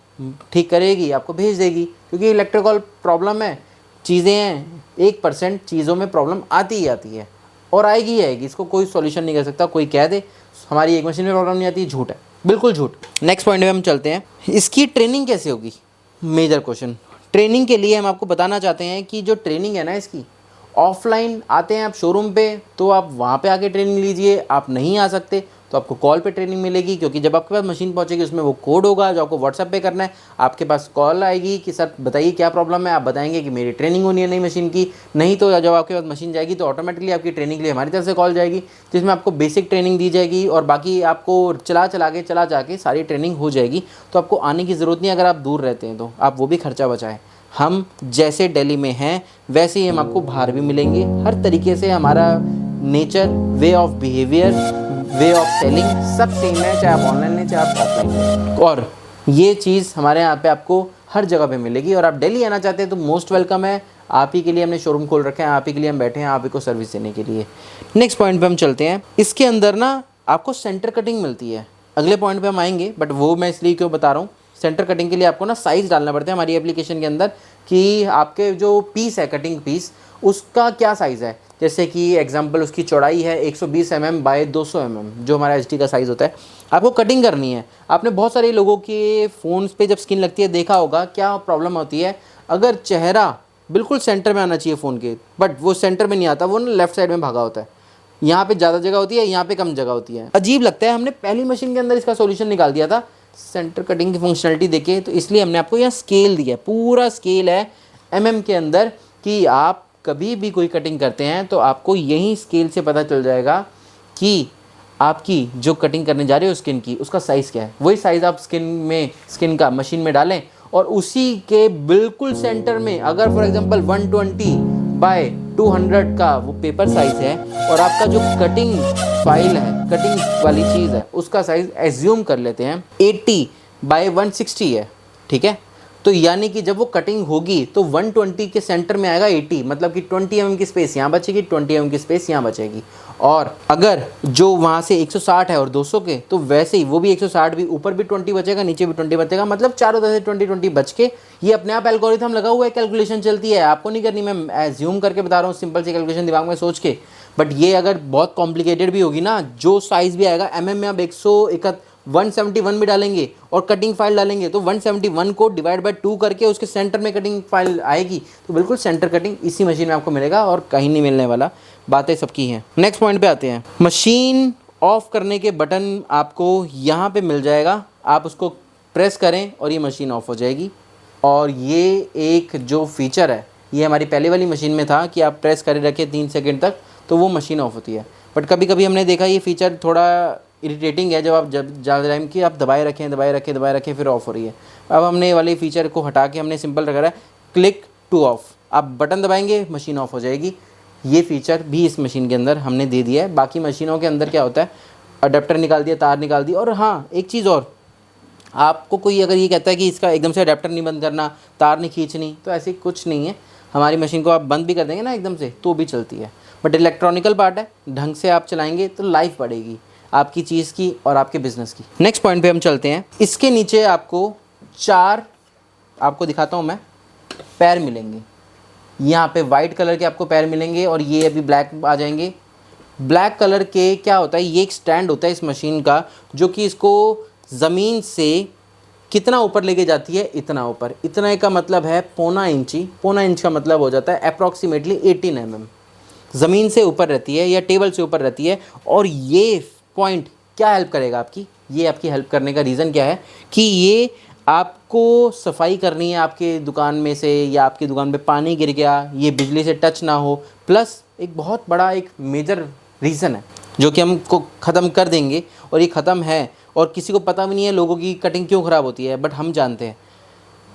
ठीक करेगी, आपको भेज देगी। क्योंकि इलेक्ट्रिकल प्रॉब्लम है, चीज़ें हैं, 1% चीज़ों में प्रॉब्लम आती ही आती है और आएगी ही आएगी। इसको कोई सॉल्यूशन नहीं कर सकता। कोई कह दे हमारी एक मशीन में प्रॉब्लम नहीं आती, झूठ है, बिल्कुल झूठ। नेक्स्ट पॉइंट में हम चलते हैं, इसकी ट्रेनिंग कैसे होगी। Major question. ट्रेनिंग के लिए हम आपको बताना चाहते हैं कि जो ट्रेनिंग है ना इसकी, ऑफलाइन आते हैं आप शोरूम पे तो आप वहाँ पे आके ट्रेनिंग लीजिए। आप नहीं आ सकते तो आपको कॉल पे ट्रेनिंग मिलेगी, क्योंकि जब आपके पास मशीन पहुँचेगी उसमें वो कोड होगा जो आपको व्हाट्सएप पे करना है। आपके पास कॉल आएगी कि सर बताइए क्या प्रॉब्लम है, आप बताएंगे कि मेरी ट्रेनिंग होनी है नई मशीन की। नहीं तो जब आपके पास मशीन जाएगी तो ऑटोमेटिकली आपकी ट्रेनिंग के लिए हमारी तरफ से कॉल जाएगी, जिसमें आपको बेसिक ट्रेनिंग दी जाएगी और बाकी आपको चला जाके सारी ट्रेनिंग हो जाएगी। तो आपको आने की ज़रूरत नहीं। अगर आप दूर रहते हैं तो आप वो भी खर्चा बचाएं। हम जैसे दिल्ली में हैं वैसे ही हम आपको बाहर भी मिलेंगे। हर तरीके से हमारा nature, way of behaviour, way of selling सब सेम है, चाहे आप ऑनलाइन लें चाहे आप ऑफलाइन लें। और ये चीज़ हमारे यहाँ पे आपको हर जगह पे मिलेगी। और आप दिल्ली आना चाहते हैं तो मोस्ट वेलकम है। आप ही के लिए हमने शोरूम खोल रखे हैं, आप ही के लिए हम बैठे हैं, आप ही को सर्विस देने के लिए। नेक्स्ट पॉइंट पे हम चलते हैं। इसके अंदर ना आपको सेंटर कटिंग मिलती है। अगले पॉइंट पे हम आएंगे, बट वो मैं इसलिए क्यों बता रहा हूँ, सेंटर कटिंग के लिए आपको ना साइज़ डालना पड़ता है हमारी एप्लीकेशन के अंदर, कि आपके जो पीस है, कटिंग पीस, उसका क्या साइज़ है। जैसे कि एग्जांपल उसकी चौड़ाई है 120 mm बाय 200 mm, जो हमारा HD का साइज़ होता है। आपको कटिंग करनी है। आपने बहुत सारे लोगों के फ़ोन्स पे जब स्किन लगती है देखा होगा, क्या प्रॉब्लम होती है, अगर चेहरा बिल्कुल सेंटर में आना चाहिए फ़ोन के, बट वो सेंटर में नहीं आता, वो ना लेफ़्ट साइड में भागा होता है। यहाँ पे ज़्यादा जगह होती है, यहाँ पे कम जगह होती है, अजीब लगता है। हमने पहली मशीन के अंदर इसका सोल्यूशन निकाल दिया था सेंटर कटिंग की फंक्शनलिटी देके, तो इसलिए हमने आपको यहाँ स्केल दिया, पूरा स्केल है mm के अंदर, कि आप कभी भी कोई कटिंग करते हैं तो आपको यही स्केल से पता चल जाएगा कि आपकी जो कटिंग करने जा रहे हो स्किन की, उसका साइज़ क्या है। वही साइज़ आप स्किन का मशीन में डालें और उसी के बिल्कुल सेंटर में, अगर फॉर एग्जांपल 120 बाय 200 का वो पेपर साइज़ है और आपका जो कटिंग फाइल है, कटिंग वाली चीज़ है, उसका साइज़ एज्यूम कर लेते हैं 80 बाय 160 है, ठीक है। तो यानी कि जब वो कटिंग होगी तो 120 के सेंटर में आएगा 80, मतलब कि 20 mm की स्पेस यहाँ बचेगी, 20 mm की स्पेस यहाँ बचेगी। और अगर जो वहाँ से 160 है और 200 के, तो वैसे ही वो भी 160 भी, ऊपर भी 20 बचेगा, नीचे भी 20 बचेगा, मतलब चारों तरह से 20 बच के ये अपने आप एल्गोरिथम लगा हुआ है, कैलकुलेशन चलती है, आपको नहीं करनी। मैं एज्यूम करके बता रहा हूँ, सिंपल सी कैलकुलेशन दिमाग में सोच के। बट ये अगर बहुत कॉम्प्लिकेटेड भी होगी ना, जो साइज़ भी आएगा mm में, आप 171 भी डालेंगे और कटिंग फाइल डालेंगे तो 171 को डिवाइड बाय 2 करके उसके सेंटर में कटिंग फाइल आएगी। तो बिल्कुल सेंटर कटिंग इसी मशीन में आपको मिलेगा और कहीं नहीं मिलने वाला। बातें सबकी हैं। नेक्स्ट पॉइंट पे आते हैं। मशीन ऑफ करने के बटन आपको यहाँ पे मिल जाएगा, आप उसको प्रेस करें और ये मशीन ऑफ हो जाएगी। और ये एक जो फीचर है, ये हमारी पहले वाली मशीन में था कि आप प्रेस करे रखें 3 सेकेंड तक तो वो मशीन ऑफ होती है। बट कभी कभी हमने देखा ये फीचर थोड़ा इरिटेटिंग है जब आप जब ज़्यादा टाइम की आप दबाए रखें फिर ऑफ हो रही है। अब हमने ये वाले फीचर को हटा के हमने सिंपल रखा है क्लिक टू ऑफ, आप बटन दबाएंगे मशीन ऑफ हो जाएगी। ये फीचर भी इस मशीन के अंदर हमने दे दिया है। बाकी मशीनों के अंदर क्या होता है, अडेप्टर निकाल दिया, तार निकाल दी। और हाँ एक चीज़ और, आपको कोई अगर ये कहता है कि इसका एकदम से अडेप्टर नहीं बंद करना, तार नहीं खींचनी, तो ऐसी कुछ नहीं है। हमारी मशीन को आप बंद भी कर देंगे ना एकदम से तो भी चलती है, बट इलेक्ट्रॉनिकल पार्ट है, ढंग से आप चलाएंगे तो लाइफ बढ़ेगी आपकी चीज़ की और आपके बिज़नेस की। नेक्स्ट पॉइंट पे हम चलते हैं। इसके नीचे आपको 4 आपको दिखाता हूँ मैं पैर मिलेंगे। यहाँ पे वाइट कलर के आपको पैर मिलेंगे और ये अभी ब्लैक आ जाएंगे। ब्लैक कलर के क्या होता है, ये एक स्टैंड होता है इस मशीन का जो कि इसको ज़मीन से कितना ऊपर लेके जाती है, इतना ऊपर। इतना का मतलब है पौना इंची, पौना इंच का मतलब हो जाता है अप्रॉक्सीमेटली 18 mm। ज़मीन से ऊपर रहती है या टेबल से ऊपर रहती है। और ये पॉइंट क्या हेल्प करेगा आपकी, ये आपकी हेल्प करने का रीज़न क्या है कि ये आपको सफाई करनी है आपके दुकान में से, या आपकी दुकान पे पानी गिर गया, ये बिजली से टच ना हो। प्लस एक बहुत बड़ा एक मेजर रीज़न है जो कि हमको ख़त्म कर देंगे, और ये ख़त्म है और किसी को पता भी नहीं है लोगों की कटिंग क्यों ख़राब होती है, बट हम जानते हैं।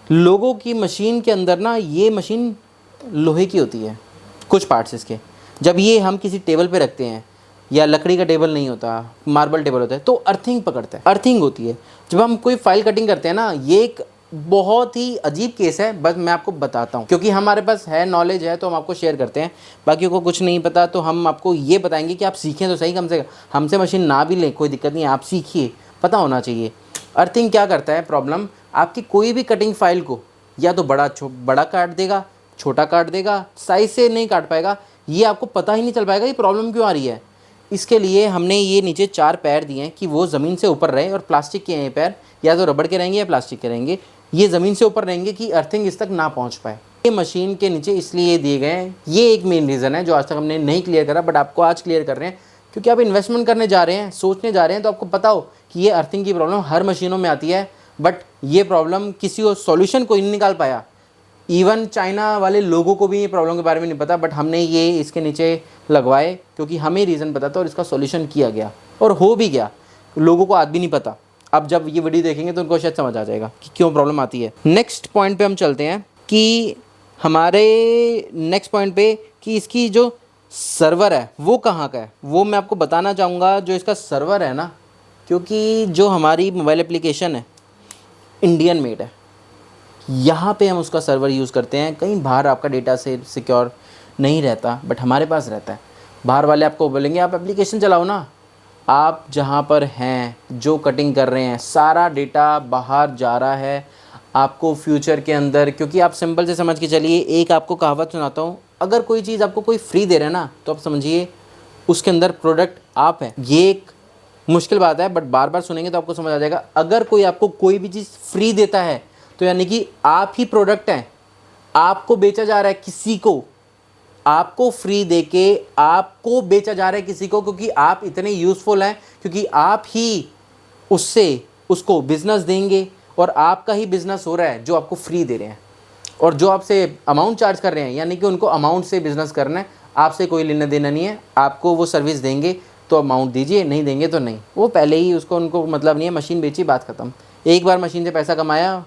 लोगों की मशीन के अंदर ना, ये मशीन लोहे की होती है कुछ पार्ट्स इसके। जब ये हम किसी टेबल पे रखते हैं, या लकड़ी का टेबल नहीं होता, मार्बल टेबल होता है, तो अर्थिंग पकड़ता है, अर्थिंग होती है। जब हम कोई फाइल कटिंग करते हैं ना, ये एक बहुत ही अजीब केस है, बस मैं आपको बताता हूँ क्योंकि हमारे पास है नॉलेज है तो हम आपको शेयर करते हैं। बाकी को कुछ नहीं पता तो हम आपको ये बताएंगे कि आप सीखें तो सही, कम से कम हमसे मशीन ना भी लें कोई दिक्कत नहीं है, आप सीखिए, पता होना चाहिए। अर्थिंग क्या करता है प्रॉब्लम, आपकी कोई भी कटिंग फाइल को या तो बड़ा काट देगा, छोटा काट देगा, साइज से नहीं काट पाएगा, ये आपको पता ही नहीं चल पाएगा ये प्रॉब्लम क्यों आ रही है। इसके लिए हमने ये नीचे 4 पैर दिए हैं कि वो ज़मीन से ऊपर रहे, और प्लास्टिक के हैं ये पैर, या तो रबड़ के रहेंगे या प्लास्टिक के रहेंगे, ये ज़मीन से ऊपर रहेंगे कि अर्थिंग इस तक ना पहुंच पाए। ये मशीन के नीचे इसलिए दिए गए हैं, ये एक मेन रीज़न है जो आज तक हमने नहीं क्लियर करा, बट आपको आज क्लियर कर रहे हैं क्योंकि आप इन्वेस्टमेंट करने जा रहे हैं, सोचने जा रहे हैं, तो आपको पता हो कि ये अर्थिंग की प्रॉब्लम हर मशीनों में आती है। बट ये प्रॉब्लम किसी को सॉल्यूशन कोई नहीं निकाल पाया, इवन चाइना वाले लोगों को भी ये प्रॉब्लम के बारे में नहीं पता, बट हमने ये इसके नीचे लगवाए क्योंकि हमें रीज़न पता था और इसका सॉल्यूशन किया गया और हो भी गया। लोगों को आज भी नहीं पता, अब जब ये वीडियो देखेंगे तो उनको शायद समझ आ जाएगा कि क्यों प्रॉब्लम आती है। नेक्स्ट पॉइंट पे हम चलते हैं कि हमारे नेक्स्ट पॉइंट पे कि इसकी जो सर्वर है वो कहाँ का है, वो मैं आपको बताना चाहूँगा। जो इसका सर्वर है ना, क्योंकि जो हमारी मोबाइल एप्लीकेशन है इंडियन मेड है, यहाँ पे हम उसका सर्वर यूज़ करते हैं। कहीं बाहर आपका डेटा से सिक्योर नहीं रहता, बट हमारे पास रहता है। बाहर वाले आपको बोलेंगे आप एप्लीकेशन चलाओ ना, आप जहाँ पर हैं जो कटिंग कर रहे हैं सारा डेटा बाहर जा रहा है आपको फ्यूचर के अंदर। क्योंकि आप सिंपल से समझ के चलिए, एक आपको कहावत सुनाता हूँ, अगर कोई चीज़ आपको कोई फ्री दे रहा है ना, तो आप समझिए उसके अंदर प्रोडक्ट आप हैं। ये एक मुश्किल बात है, बट बार बार सुनेंगे तो आपको समझ आ जाएगा। अगर कोई आपको कोई भी चीज़ फ्री देता है तो यानी कि आप ही प्रोडक्ट हैं, आपको बेचा जा रहा है किसी को, आपको फ्री देके आपको बेचा जा रहा है किसी को, क्योंकि आप इतने यूज़फुल हैं, क्योंकि आप ही उससे उसको बिज़नेस देंगे और आपका ही बिज़नेस हो रहा है जो आपको फ्री दे रहे हैं। और जो आपसे अमाउंट चार्ज कर रहे हैं यानी कि उनको अमाउंट से बिज़नेस करना है, आपसे कोई लेना देना नहीं है। आपको वो सर्विस देंगे तो अमाउंट दीजिए, नहीं देंगे तो नहीं, वो पहले ही उसको उनको मतलब नहीं है, मशीन बेची बात ख़त्म। एक बार मशीन से पैसा कमाया,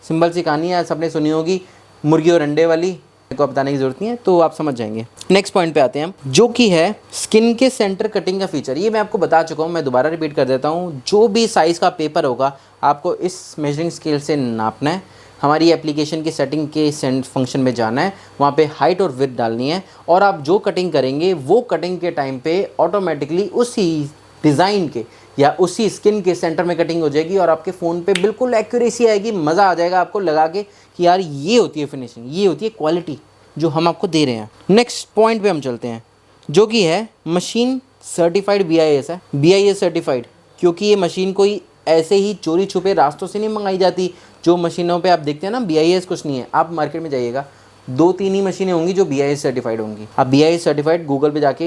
सिंपल सी कहानी है, सबने सुनी होगी मुर्गी और अंडे वाली, को बताने की ज़रूरत नहीं है, तो आप समझ जाएंगे। नेक्स्ट पॉइंट पे आते हैं हम, जो कि है स्किन के सेंटर कटिंग का फीचर। ये मैं आपको बता चुका हूँ, मैं दोबारा रिपीट कर देता हूँ। जो भी साइज़ का पेपर होगा आपको इस मेजरिंग स्केल से नापना है, हमारी एप्लीकेशन की सेटिंग के सेंड फंक्शन में जाना है, वहाँ पे हाइट और विड्थ डालनी है, और आप जो कटिंग करेंगे वो कटिंग के टाइम पे ऑटोमेटिकली उसी डिज़ाइन के या उसी स्किन के सेंटर में कटिंग हो जाएगी और आपके फ़ोन पे बिल्कुल एक्यूरेसी आएगी। मज़ा आ जाएगा आपको लगा के कि यार ये होती है फिनिशिंग, ये होती है क्वालिटी जो हम आपको दे रहे हैं। नेक्स्ट पॉइंट पे हम चलते हैं, जो कि है मशीन सर्टिफाइड BIS है। BIS सर्टिफाइड क्योंकि ये मशीन कोई ऐसे ही चोरी छुपे रास्तों से नहीं मंगाई जाती। जो मशीनों पे आप देखते हैं ना BIS कुछ नहीं है, आप मार्केट में जाइएगा 2-3 ही मशीनें होंगी जो BIS सर्टिफाइड होंगी। आप BIS सर्टिफाइड गूगल पे जाके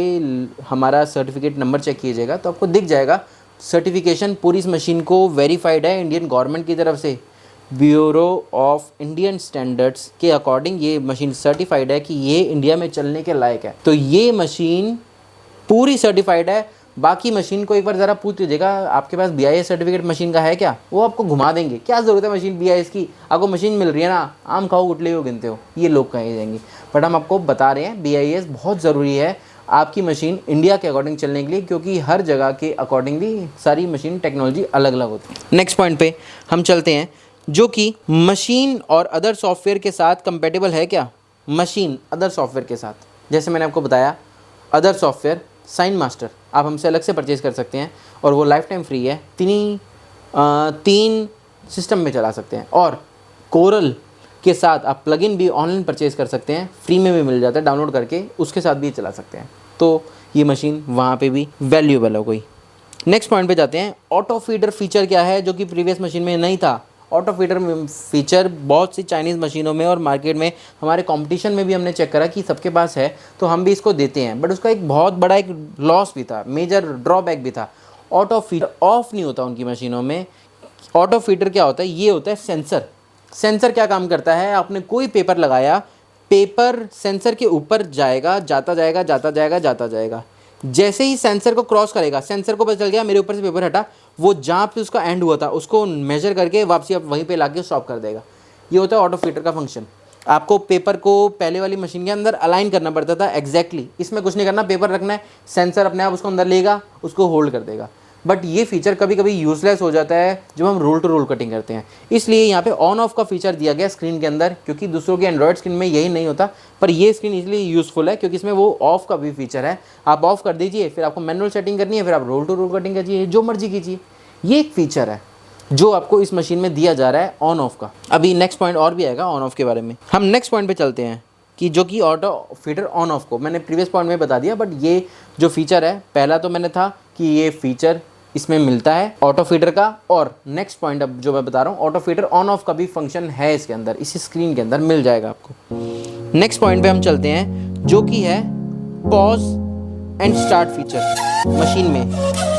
हमारा सर्टिफिकेट नंबर चेक कीजिएगा तो आपको दिख जाएगा सर्टिफिकेशन पूरी इस मशीन को वेरीफाइड है इंडियन गवर्नमेंट की तरफ से। ब्यूरो ऑफ इंडियन स्टैंडर्ड्स के अकॉर्डिंग ये मशीन सर्टिफाइड है कि ये इंडिया में चलने के लायक है। तो ये मशीन पूरी सर्टिफाइड है, बाकी मशीन को एक बार ज़रा पूछ लीजिएगा आपके पास BIS सर्टिफिकेट मशीन का है क्या, वो आपको घुमा देंगे। क्या ज़रूरत है मशीन BIS की, आपको मशीन मिल रही है ना, आम खाओ गुटले हो गिनते हो, ये लोग कहे जाएंगे। बट हम आपको बता रहे हैं BIS बहुत ज़रूरी है आपकी मशीन इंडिया के अकॉर्डिंग चलने के लिए, क्योंकि हर जगह के अकॉर्डिंगली सारी मशीन टेक्नोलॉजी अलग अलग होती है। नेक्स्ट पॉइंट पे हम चलते हैं, जो कि मशीन और अदर सॉफ्टवेयर के साथ कंपेटेबल है क्या। मशीन अदर सॉफ्टवेयर के साथ, जैसे मैंने आपको बताया, अदर सॉफ्टवेयर साइन मास्टर आप हमसे अलग से परचेज़ कर सकते हैं और वो लाइफ टाइम फ्री है, तीन सिस्टम में चला सकते हैं। और कोरल के साथ आप प्लगइन भी ऑनलाइन परचेज़ कर सकते हैं, फ्री में भी मिल जाता है, डाउनलोड करके उसके साथ भी चला सकते हैं। तो ये मशीन वहाँ पे भी वैल्यूएबल है कोई। नेक्स्ट पॉइंट पे जाते हैं, ऑटो फीडर फीचर क्या है, जो कि प्रीवियस मशीन में नहीं था। ऑटो फीडर फीचर बहुत सी चाइनीज़ मशीनों में और मार्केट में, हमारे कंपटीशन में भी हमने चेक करा कि सबके पास है, तो हम भी इसको देते हैं। बट उसका एक बहुत बड़ा एक लॉस भी था, मेजर ड्रॉबैक भी था। ऑटो फीडर ऑफ नहीं होता उनकी मशीनों में। ऑटो फीडर क्या होता है, ये होता है सेंसर। सेंसर क्या काम करता है, आपने कोई पेपर लगाया, पेपर सेंसर के ऊपर जाएगा, जाता जाएगा जाता जाएगा जाता जाएगा, जैसे ही सेंसर को क्रॉस करेगा, सेंसर को पता चल गया मेरे ऊपर से पेपर हटा, वो जहाँ पे उसका एंड हुआ था उसको मेजर करके वापसी आप वहीं पे लाके स्टॉप कर देगा। ये होता है ऑटो फीडर का फंक्शन। आपको पेपर को पहले वाली मशीन के अंदर अलाइन करना पड़ता था एग्जैक्टली, इसमें कुछ नहीं करना, पेपर रखना है, सेंसर अपने आप उसको अंदर लेगा, उसको होल्ड कर देगा। बट ये फीचर कभी कभी यूजलेस हो जाता है जब हम रोल टू रोल कटिंग करते हैं, इसलिए यहाँ पे ऑन ऑफ का फीचर दिया गया स्क्रीन के अंदर, क्योंकि दूसरों की एंड्रॉयड स्क्रीन में यही नहीं होता। पर ये स्क्रीन इसलिए यूज़फुल है क्योंकि इसमें वो ऑफ का भी फीचर है। आप ऑफ कर दीजिए, फिर आपको मैनुअल सेटिंग करनी है, फिर आप रोल टू रोल कटिंग कीजिए, जो मर्जी कीजिए। ये एक फीचर है जो आपको इस मशीन में दिया जा रहा है ऑन ऑफ का। अभी नेक्स्ट पॉइंट और भी आएगा ऑन ऑफ के बारे में। हम नेक्स्ट पॉइंट पे चलते हैं कि जो कि ऑटो फीडर ऑन ऑफ को मैंने प्रीवियस पॉइंट में बता दिया, बट ये जो फीचर है, पहला तो मैंने था कि ये फीचर इसमें मिलता है ऑटो फीडर का, और नेक्स्ट पॉइंट अब जो मैं बता रहा हूँ, ऑटो फीडर ऑन ऑफ का भी फंक्शन है इसके अंदर, इसी स्क्रीन के अंदर मिल जाएगा आपको। नेक्स्ट पॉइंट पे हम चलते हैं, जो कि है pause and start feature. Machine में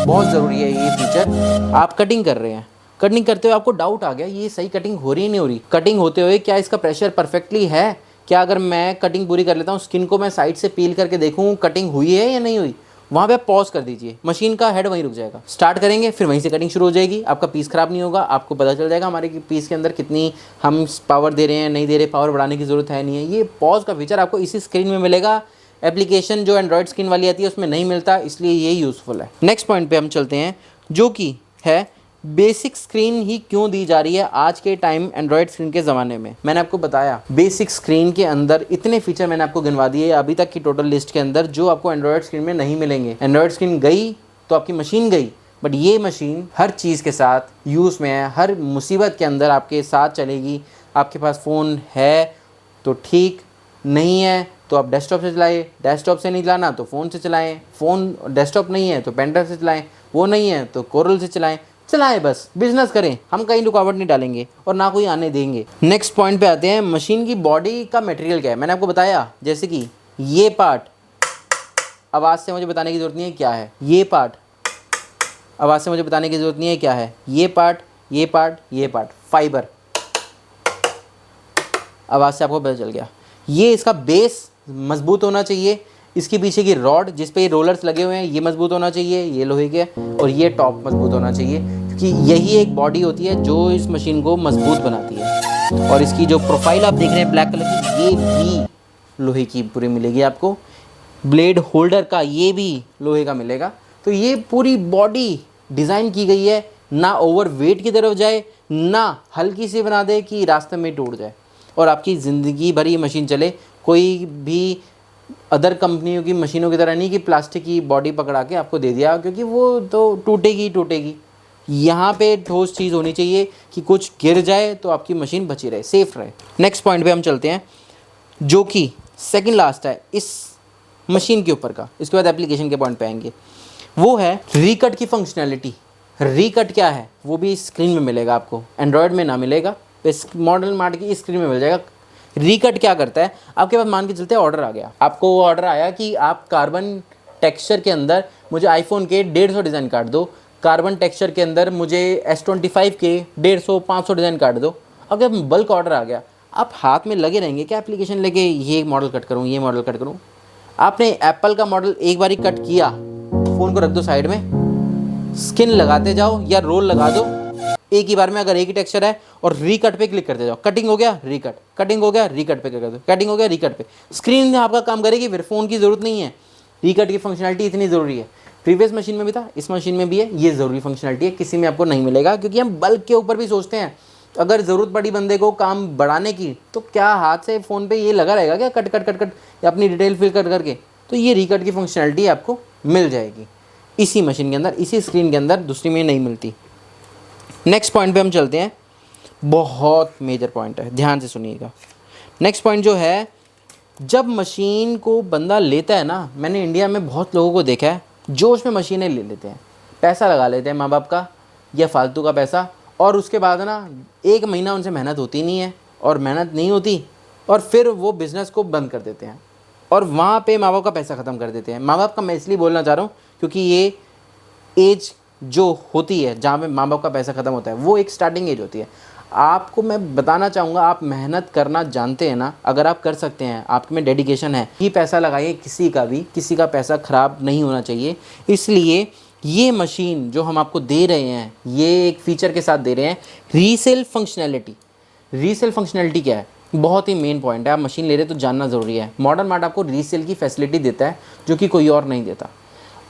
बहुत ज़रूरी है ये फीचर। आप कटिंग कर रहे हैं, कटिंग करते हुए आपको डाउट आ गया ये सही कटिंग हो रही है नहीं हो रही, कटिंग होते हुए क्या इसका प्रेशर परफेक्टली है, क्या अगर मैं कटिंग पूरी कर लेता हूँ, स्किन को मैं साइड से पील करके देखूँ कटिंग हुई है या नहीं हुई, वहाँ पे आप पॉज कर दीजिए, मशीन का हेड वहीं रुक जाएगा। स्टार्ट करेंगे, फिर वहीं से कटिंग शुरू हो जाएगी, आपका पीस ख़राब नहीं होगा, आपको पता चल जाएगा हमारे पीस के अंदर कितनी हम पावर दे रहे हैं, नहीं दे रहे, पावर बढ़ाने की ज़रूरत है नहीं है। ये पॉज का फीचर आपको इसी स्क्रीन में मिलेगा। एप्लीकेशन जो एंड्रॉयड स्क्रीन वाली आती है उसमें नहीं मिलता, इसलिए ये यूज़फुल है। नेक्स्ट पॉइंट पे हम चलते हैं, जो कि है बेसिक स्क्रीन ही क्यों दी जा रही है आज के टाइम एंड्रॉयड स्क्रीन के ज़माने में। मैंने आपको बताया बेसिक स्क्रीन के अंदर इतने फीचर मैंने आपको गिनवा दिए अभी तक की टोटल लिस्ट के अंदर, जो आपको एंड्रॉयड स्क्रीन में नहीं मिलेंगे। एंड्रॉयड स्क्रीन गई तो आपकी मशीन गई, बट ये मशीन हर चीज़ के साथ यूज़ में है, हर मुसीबत के अंदर आपके साथ चलेगी। आपके पास फ़ोन है तो ठीक, नहीं है तो आप डेस्कटॉप से चलाएं, डेस्कटॉप से नहीं चलाना तो फ़ोन से चलाएं, फ़ोन डेस्कटॉप नहीं है तो पेन ड्राइव से चलाएं, वो नहीं है तो कोरल से चलाएं, बस बिजनेस करें, हम कहीं रुकावट नहीं डालेंगे और ना कोई आने देंगे। नेक्स्ट पॉइंट पे आते हैं, मशीन की बॉडी का मटेरियल क्या है। मैंने आपको बताया जैसे कि ये पार्ट, आवाज़ से मुझे बताने की ज़रूरत नहीं है क्या है, ये पार्ट आवाज़ से मुझे बताने की ज़रूरत नहीं है क्या है, ये पार्ट ये पार्ट ये पार्ट फाइबर, आवाज़ से आपको पता चल गया। ये इसका बेस मजबूत होना चाहिए, इसके पीछे की रॉड जिस पे ये रोलर्स लगे हुए हैं ये मजबूत होना चाहिए, ये लोहे के, और ये टॉप मजबूत होना चाहिए, क्योंकि यही एक बॉडी होती है जो इस मशीन को मजबूत बनाती है। और इसकी जो प्रोफाइल आप देख रहे हैं ब्लैक कलर की, ये भी लोहे की पूरी मिलेगी आपको। ब्लेड होल्डर का ये भी लोहे का मिलेगा। तो ये पूरी बॉडी डिज़ाइन की गई है, ना ओवर वेट की तरफ जाए, ना हल्की सी बना दे कि रास्ते में टूट जाए और आपकी ज़िंदगी भर ये मशीन चले। कोई भी अदर कंपनियों की मशीनों की तरह नहीं कि प्लास्टिक की बॉडी पकड़ा के आपको दे दिया, क्योंकि वो तो टूटेगी टूटेगी। यहाँ पे ठोस चीज़ होनी चाहिए कि कुछ गिर जाए तो आपकी मशीन बची रहे, सेफ रहे। नेक्स्ट पॉइंट पे हम चलते हैं, जो कि सेकंड लास्ट है इस मशीन के ऊपर का, इसके बाद एप्लीकेशन के पॉइंट पे आएंगे। वो है रिकट की फंक्शनैलिटी। रिकट क्या है वो भी स्क्रीन में मिलेगा आपको, एंड्रॉयड में ना मिलेगा, इस मॉडल मार्ट की स्क्रीन में मिल जाएगा। रिकट क्या करता है, आपके पास मान के चलते ऑर्डर आ गया, आपको वो ऑर्डर आया कि आप कार्बन टेक्सचर के अंदर मुझे आईफोन के 150 डिज़ाइन काट दो, कार्बन टेक्सचर के अंदर मुझे S25 के 150-500 डिज़ाइन काट दो। अगर बल्क ऑर्डर आ गया, आप हाथ में लगे रहेंगे क्या एप्लीकेशन लेके, ये मॉडल कट करूँ ये मॉडल कट करूँ। आपने एप्पल का मॉडल एक बार ही कट किया, फ़ोन को रख दो साइड में, स्किन लगाते जाओ या रोल लगा दो एक ही बार में, अगर एक ही टेक्सचर है, और रीकट पे क्लिक करते जाओ। कटिंग हो गया रिकट, कटिंग हो गया रिकट पे क्लिक कर दो, कटिंग हो गया रिकट पे, स्क्रीन आपका काम करेगी, फिर फ़ोन की ज़रूरत नहीं है। रिकट की फंक्शनलिटी इतनी ज़रूरी है, प्रीवियस मशीन में भी था, इस मशीन में भी है, ये ज़रूरी फंक्शनलिटी है, किसी में आपको नहीं मिलेगा, क्योंकि हम बल्क के ऊपर भी सोचते हैं। अगर ज़रूरत पड़ी बंदे को काम बढ़ाने की, तो क्या हाथ से फ़ोन पे ये लगा रहेगा क्या, कट कट कट कट या अपनी डिटेल फिल कर करके? तो ये रिकट की फंक्शनलिटी आपको मिल जाएगी इसी मशीन के अंदर, इसी स्क्रीन के अंदर, दूसरी में नहीं मिलती। नेक्स्ट पॉइंट पे हम चलते हैं, बहुत मेजर पॉइंट है, ध्यान से सुनिएगा। नेक्स्ट पॉइंट जो है, जब मशीन को बंदा लेता है ना, मैंने इंडिया में बहुत लोगों को देखा है, जोश में मशीनें ले लेते हैं, पैसा लगा लेते हैं माँ बाप का या फालतू का पैसा, और उसके बाद ना 1 महीना उनसे मेहनत होती नहीं है, और मेहनत नहीं होती, और फिर वो बिज़नेस को बंद कर देते हैं, और वहाँ पे माँ बाप का पैसा ख़त्म कर देते हैं। माँ बाप का मैं इसलिए बोलना चाह रहा हूँ क्योंकि ये एज जो होती है जहाँ पे माँ बाप का पैसा ख़त्म होता है, वो एक स्टार्टिंग एज होती है। आपको मैं बताना चाहूँगा, आप मेहनत करना जानते हैं ना, अगर आप कर सकते हैं, आप में डेडिकेशन है, ही पैसा लगाइए, किसी का भी, किसी का पैसा ख़राब नहीं होना चाहिए। इसलिए ये मशीन जो हम आपको दे रहे हैं, ये एक फ़ीचर के साथ दे रहे हैं, रीसेल फंक्शनैलिटी। रीसेल फंक्शनैलिटी क्या है? बहुत ही मेन पॉइंट है, आप मशीन ले रहे हैं तो जानना ज़रूरी है। मॉडर्न मार्ट आपको रीसेल की फैसिलिटी देता है जो कि कोई और नहीं देता।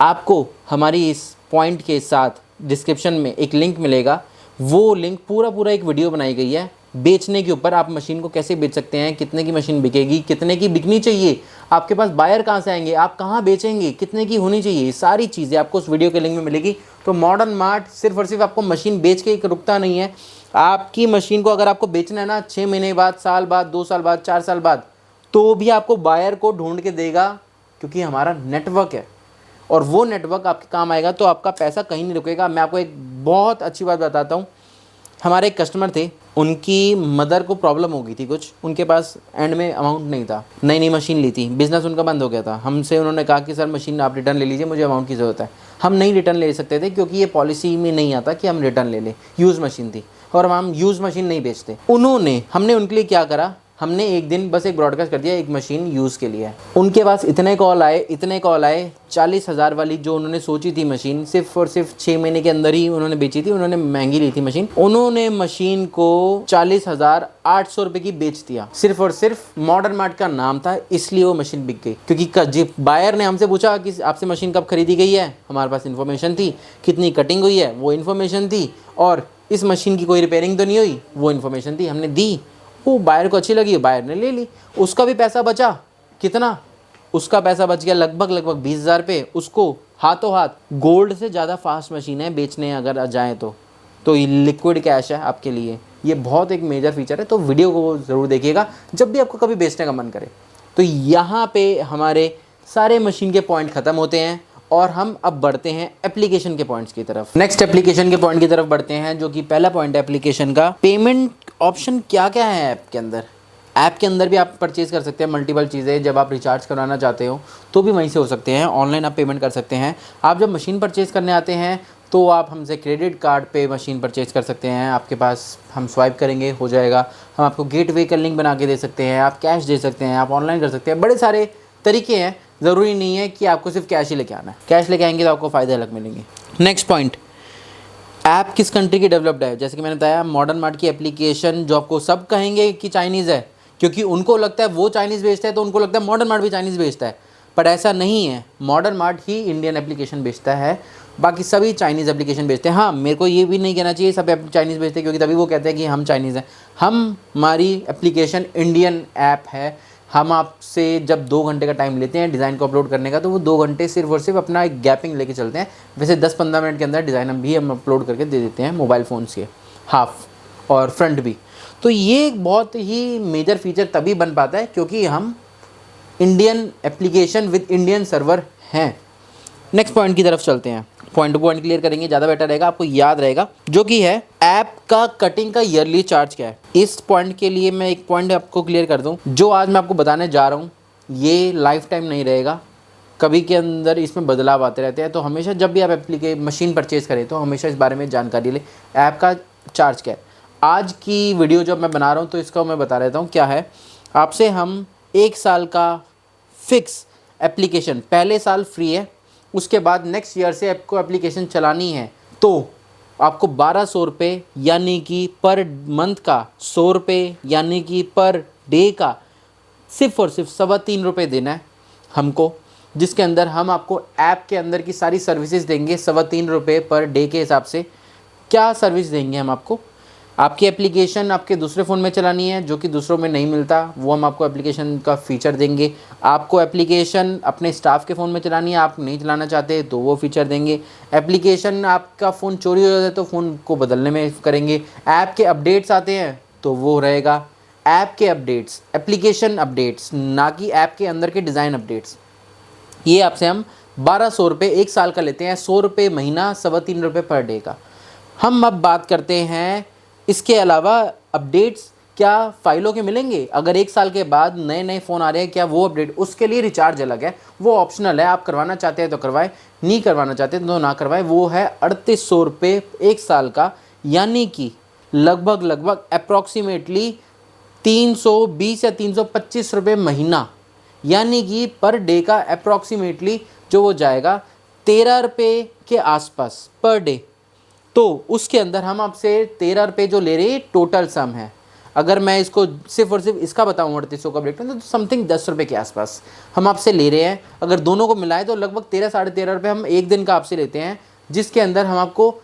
आपको हमारी इस पॉइंट के साथ डिस्क्रिप्शन में एक लिंक मिलेगा, वो लिंक पूरा एक वीडियो बनाई गई है बेचने के ऊपर, आप मशीन को कैसे बेच सकते हैं, कितने की मशीन बिकेगी, कितने की बिकनी चाहिए, आपके पास बायर कहाँ से आएंगे, आप कहाँ बेचेंगे, कितने की होनी चाहिए, सारी चीज़ें आपको उस वीडियो के लिंक में मिलेगी। तो मॉडर्न मार्ट सिर्फ और सिर्फ आपको मशीन बेच के एक रुकता नहीं है, आपकी मशीन को अगर आपको बेचना है ना 6 महीने बाद, साल बाद, 2 साल बाद, 4 साल बाद, तो भी आपको बायर को ढूंढ के देगा, क्योंकि हमारा नेटवर्क है और वो नेटवर्क आपके काम आएगा, तो आपका पैसा कहीं नहीं रुकेगा। मैं आपको एक बहुत अच्छी बात बताता हूँ, हमारे एक कस्टमर थे, उनकी मदर को प्रॉब्लम हो गई थी कुछ, उनके पास एंड में अमाउंट नहीं था, नई मशीन ली थी, बिज़नेस उनका बंद हो गया था। हमसे उन्होंने कहा कि सर मशीन आप रिटर्न ले लीजिए, मुझे अमाउंट की ज़रूरत है। हम नहीं रिटर्न ले सकते थे क्योंकि ये पॉलिसी में नहीं आता कि हम रिटर्न ले लें, यूज़ मशीन थी और हम यूज़ मशीन नहीं बेचते। हमने उनके लिए क्या करा, हमने एक दिन बस एक ब्रॉडकास्ट कर दिया, एक मशीन यूज़ के लिए है। उनके पास इतने कॉल आए 40,000 वाली जो उन्होंने सोची थी मशीन, सिर्फ और सिर्फ 6 महीने के अंदर ही उन्होंने बेची थी, उन्होंने महंगी ली थी मशीन, उन्होंने मशीन को 40,800 रुपये की बेच दिया। सिर्फ और सिर्फ मॉडर्न मार्ट का नाम था, इसलिए वो मशीन बिक गई। क्योंकि बायर ने हमसे पूछा कि आपसे मशीन कब खरीदी गई है, हमारे पास इन्फॉर्मेशन थी, कितनी कटिंग हुई है वो इन्फॉर्मेशन थी, और इस मशीन की कोई रिपेयरिंग तो नहीं हुई वो इन्फॉर्मेशन थी, हमने दी। वो बायर को अच्छी लगी, बायर ने ले ली, उसका भी पैसा बचा। कितना? उसका पैसा बच गया लगभग 20,000 पे। उसको हाथों हाथ गोल्ड से ज़्यादा फास्ट मशीन है बेचने अगर जाएँ तो ये लिक्विड कैश है आपके लिए। ये बहुत एक मेजर फीचर है, तो वीडियो को ज़रूर देखिएगा जब भी आपको कभी बेचने का मन करे। तो यहाँ पे हमारे सारे मशीन के पॉइंट ख़त्म होते हैं और हम अब बढ़ते हैं एप्लीकेशन के पॉइंट्स की तरफ। नेक्स्ट एप्लीकेशन के पॉइंट की तरफ बढ़ते हैं, जो कि पहला पॉइंट है एप्लीकेशन का, पेमेंट ऑप्शन क्या क्या है ऐप के अंदर। ऐप के अंदर भी आप परचेज़ कर सकते हैं मल्टीपल चीज़ें, जब आप रिचार्ज करवाना चाहते हो तो भी वहीं से हो सकते हैं, ऑनलाइन आप पेमेंट कर सकते हैं। आप जब मशीन परचेज़ करने आते हैं तो आप हमसे क्रेडिट कार्ड पे मशीन परचेज़ कर सकते हैं, आपके पास हम स्वाइप करेंगे हो जाएगा। हम आपको गेटवे का लिंक बना के दे सकते हैं, आप कैश दे सकते हैं, आप ऑनलाइन कर सकते हैं, बड़े सारे तरीके हैं। ज़रूरी नहीं है कि आपको सिर्फ कैश ही लेके आना है, कैश लेके आएंगे तो आपको फ़ायदे अलग मिलेंगे। नेक्स्ट पॉइंट, ऐप किस कंट्री की डेवलप्ड है। जैसे कि मैंने बताया, मॉडर्न मार्ट की एप्लीकेशन जो आपको सब कहेंगे कि चाइनीज़ है, क्योंकि उनको लगता है वो चाइनीज़ बेचता है तो उनको लगता है मॉडर्न मार्ट भी चाइनीज़ बेचता है, पर ऐसा नहीं है। मॉडर्न मार्ट ही इंडियन एप्लीकेशन बेचता है, बाकी सभी चाइनीज़ एप्लीकेशन बेचते हैं। हाँ, मेरे को ये भी नहीं कहना चाहिए सब चाइनीज़ बेचते हैं, क्योंकि तभी वो कहते हैं कि हम चाइनीज़ हैं। हमारी एप्लीकेशन इंडियन ऐप है। हम आपसे जब 2 घंटे का टाइम लेते हैं डिज़ाइन को अपलोड करने का, तो वो 2 घंटे सिर्फ और सिर्फ अपना एक गैपिंग लेके चलते हैं। वैसे 10-15 मिनट के अंदर डिज़ाइन हम अपलोड करके दे देते हैं, मोबाइल फ़ोन्स के हाफ और फ्रंट भी। तो ये एक बहुत ही मेजर फीचर तभी बन पाता है क्योंकि हम Indian application with Indian server हैं। नेक्स्ट पॉइंट की तरफ चलते हैं, पॉइंट टू पॉइंट क्लियर करेंगे, ज़्यादा बेटर रहेगा, आपको याद रहेगा, जो कि है ऐप का कटिंग का ईयरली चार्ज क्या है। इस पॉइंट के लिए मैं एक पॉइंट आपको क्लियर कर दूं, जो आज मैं आपको बताने जा रहा हूं ये लाइफ टाइम नहीं रहेगा, कभी के अंदर इसमें बदलाव आते रहते हैं। तो हमेशा जब भी आप मशीन परचेज़ करें तो हमेशा इस बारे में जानकारी लें, ऐप का चार्ज क्या है। आज की वीडियो जब मैं बना रहा हूँ तो इसका मैं बता रहता हूँ क्या है। आपसे हम 1 साल का फिक्स एप्लीकेशन, पहले साल फ्री है, उसके बाद नेक्स्ट ईयर से आपको एप्लीकेशन चलानी है तो आपको 1200 रुपये यानी कि पर मंथ का 100 रुपये यानी कि पर डे का सिर्फ और सिर्फ 3.25 रुपये देना है हमको, जिसके अंदर हम आपको ऐप के अंदर की सारी सर्विसेज देंगे 3.25 रुपये पर डे के हिसाब से। क्या सर्विस देंगे हम आपको? आपकी एप्लीकेशन आपके दूसरे फ़ोन में चलानी है जो कि दूसरों में नहीं मिलता, वो हम आपको एप्लीकेशन का फ़ीचर देंगे। आपको एप्लीकेशन अपने स्टाफ के फ़ोन में चलानी है, आप नहीं चलाना चाहते तो वो फ़ीचर देंगे। एप्लीकेशन आपका फ़ोन चोरी हो जाता है तो फ़ोन को बदलने में करेंगे। ऐप के अपडेट्स आते हैं तो वो रहेगा। ऐप के अपडेट्स, एप्लीकेशन अपडेट्स, ना कि ऐप के अंदर के डिज़ाइन अपडेट्स। ये आपसे हम 1200 रुपये 1 साल का लेते हैं, 100 रुपये महीना, 3.25 रुपये पर डे का। हम अब बात करते हैं इसके अलावा अपडेट्स क्या फ़ाइलों के मिलेंगे? अगर 1 साल के बाद नए नए फ़ोन आ रहे हैं, क्या वो अपडेट? उसके लिए रिचार्ज अलग है, वो ऑप्शनल है। आप करवाना चाहते हैं तो करवाएं, नहीं करवाना चाहते तो ना करवाएं। वो है 3800 रुपये 1 साल का, यानी कि लगभग अप्रॉक्सीमेटली 320 या 325 रुपये महीना, यानी कि पर डे का अप्रॉक्सीमेटली जो वो जाएगा 13 रुपये के आसपास पर डे। तो उसके अंदर हम आपसे 13 रुपये जो ले रहे हैं टोटल सम है। अगर मैं इसको सिर्फ और सिर्फ इसका बताऊँ 3800 का ब्रेक तो समथिंग 10 रुपये के आसपास हम आपसे ले रहे हैं। अगर दोनों को मिलाएं तो लगभग 13 साढ़े 13 रुपये हम एक दिन का आपसे लेते हैं, जिसके अंदर हम आपको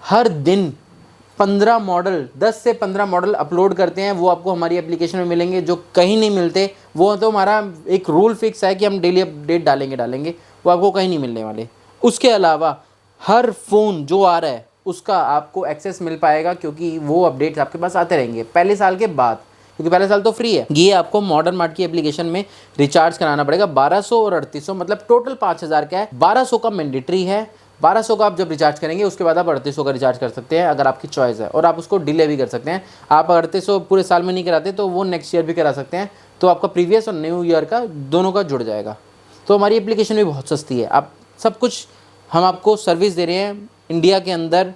हर दिन 15 मॉडल, 10 से 15 मॉडल अपलोड करते हैं। वो आपको हमारी एप्लीकेशन में मिलेंगे जो कहीं नहीं मिलते। वो तो हमारा एक रूल फिक्स है कि हम डेली अपडेट डालेंगे, वो आपको कहीं नहीं मिलने वाले। उसके अलावा हर फ़ोन जो आ रहा है उसका आपको एक्सेस मिल पाएगा, क्योंकि वो अपडेट्स आपके पास आते रहेंगे पहले साल के बाद, क्योंकि पहले साल तो फ्री है। ये आपको मॉडर्न मार्ट की एप्लीकेशन में रिचार्ज कराना पड़ेगा 1200 और 3800, मतलब टोटल 5000 का है। 1200 का मैंडेटरी है। 1200 का आप जब रिचार्ज करेंगे उसके बाद आप 3800 का रिचार्ज कर सकते हैं अगर आपकी चॉइस है, और आप उसको डिले भी कर सकते हैं। आप 3800 पूरे साल में नहीं कराते तो वो नेक्स्ट ईयर भी करा सकते हैं, तो आपका प्रीवियस और न्यू ईयर का दोनों का जुड़ जाएगा। तो हमारी एप्लीकेशन भी बहुत सस्ती है। आप सब कुछ हम आपको सर्विस दे रहे हैं इंडिया के अंदर,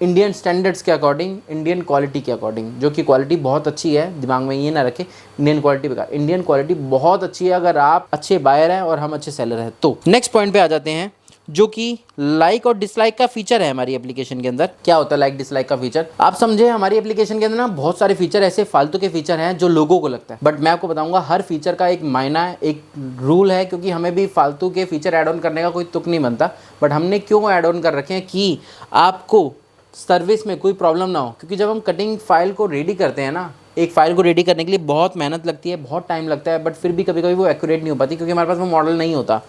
इंडियन स्टैंडर्ड्स के अकॉर्डिंग, इंडियन क्वालिटी के अकॉर्डिंग, जो कि क्वालिटी बहुत अच्छी है। दिमाग में ये ना रखें इंडियन क्वालिटी बेकार, इंडियन क्वालिटी बहुत अच्छी है अगर आप अच्छे बायर हैं और हम अच्छे सेलर हैं तो। नेक्स्ट पॉइंट पे आ जाते हैं, जो कि लाइक और डिसलाइक का फीचर है हमारी एप्लीकेशन के अंदर। क्या होता है लाइक डिसलाइक का फीचर? आप समझे, हमारी एप्लीकेशन के अंदर ना बहुत सारे फीचर ऐसे फालतू के फीचर हैं जो लोगों को लगता है, बट मैं आपको बताऊंगा हर फीचर का एक मायना है, एक रूल है, क्योंकि हमें भी फालतू के फीचर ऐड ऑन करने का कोई तुक नहीं बनता। बट हमने क्यों ऐड ऑन कर रखे हैं कि आपको सर्विस में कोई प्रॉब्लम ना हो। क्योंकि जब हम कटिंग फाइल को रेडी करते हैं ना, एक फ़ाइल को रेडी करने के लिए बहुत मेहनत लगती है, बहुत टाइम लगता है, बट फिर भी कभी कभी वो एक्यूरेट नहीं हो पाती क्योंकि हमारे पास वो मॉडल नहीं होता।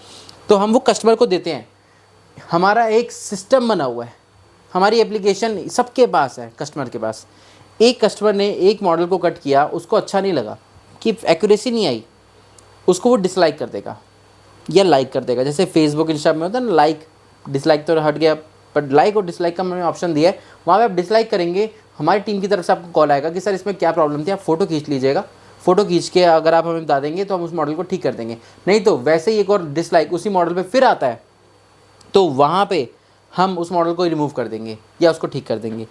तो हम वो कस्टमर को देते हैं। हमारा एक सिस्टम बना हुआ है, हमारी एप्लीकेशन सबके पास है, कस्टमर के पास। एक कस्टमर ने एक मॉडल को कट किया, उसको अच्छा नहीं लगा कि एक्यूरेसी नहीं आई, उसको वो डिसलाइक कर देगा या लाइक कर देगा। जैसे फेसबुक इंस्टा में होता है ना, लाइक डिसलाइक तो हट गया, बट लाइक और डिसलाइक का मैंने ऑप्शन दिया है, वहाँ पे आप डिसलाइक करेंगे, हमारी टीम की तरफ से आपको कॉल आएगा कि सर इसमें क्या प्रॉब्लम थी, आप फ़ोटो खींच लीजिएगा। फ़ोटो खींच के अगर आप हमें बता देंगे तो हम उस मॉडल को ठीक कर देंगे। नहीं तो वैसे ही एक और डिसलाइक उसी मॉडल पे फिर आता है तो वहाँ पे हम उस मॉडल को रिमूव कर देंगे या उसको ठीक कर देंगे।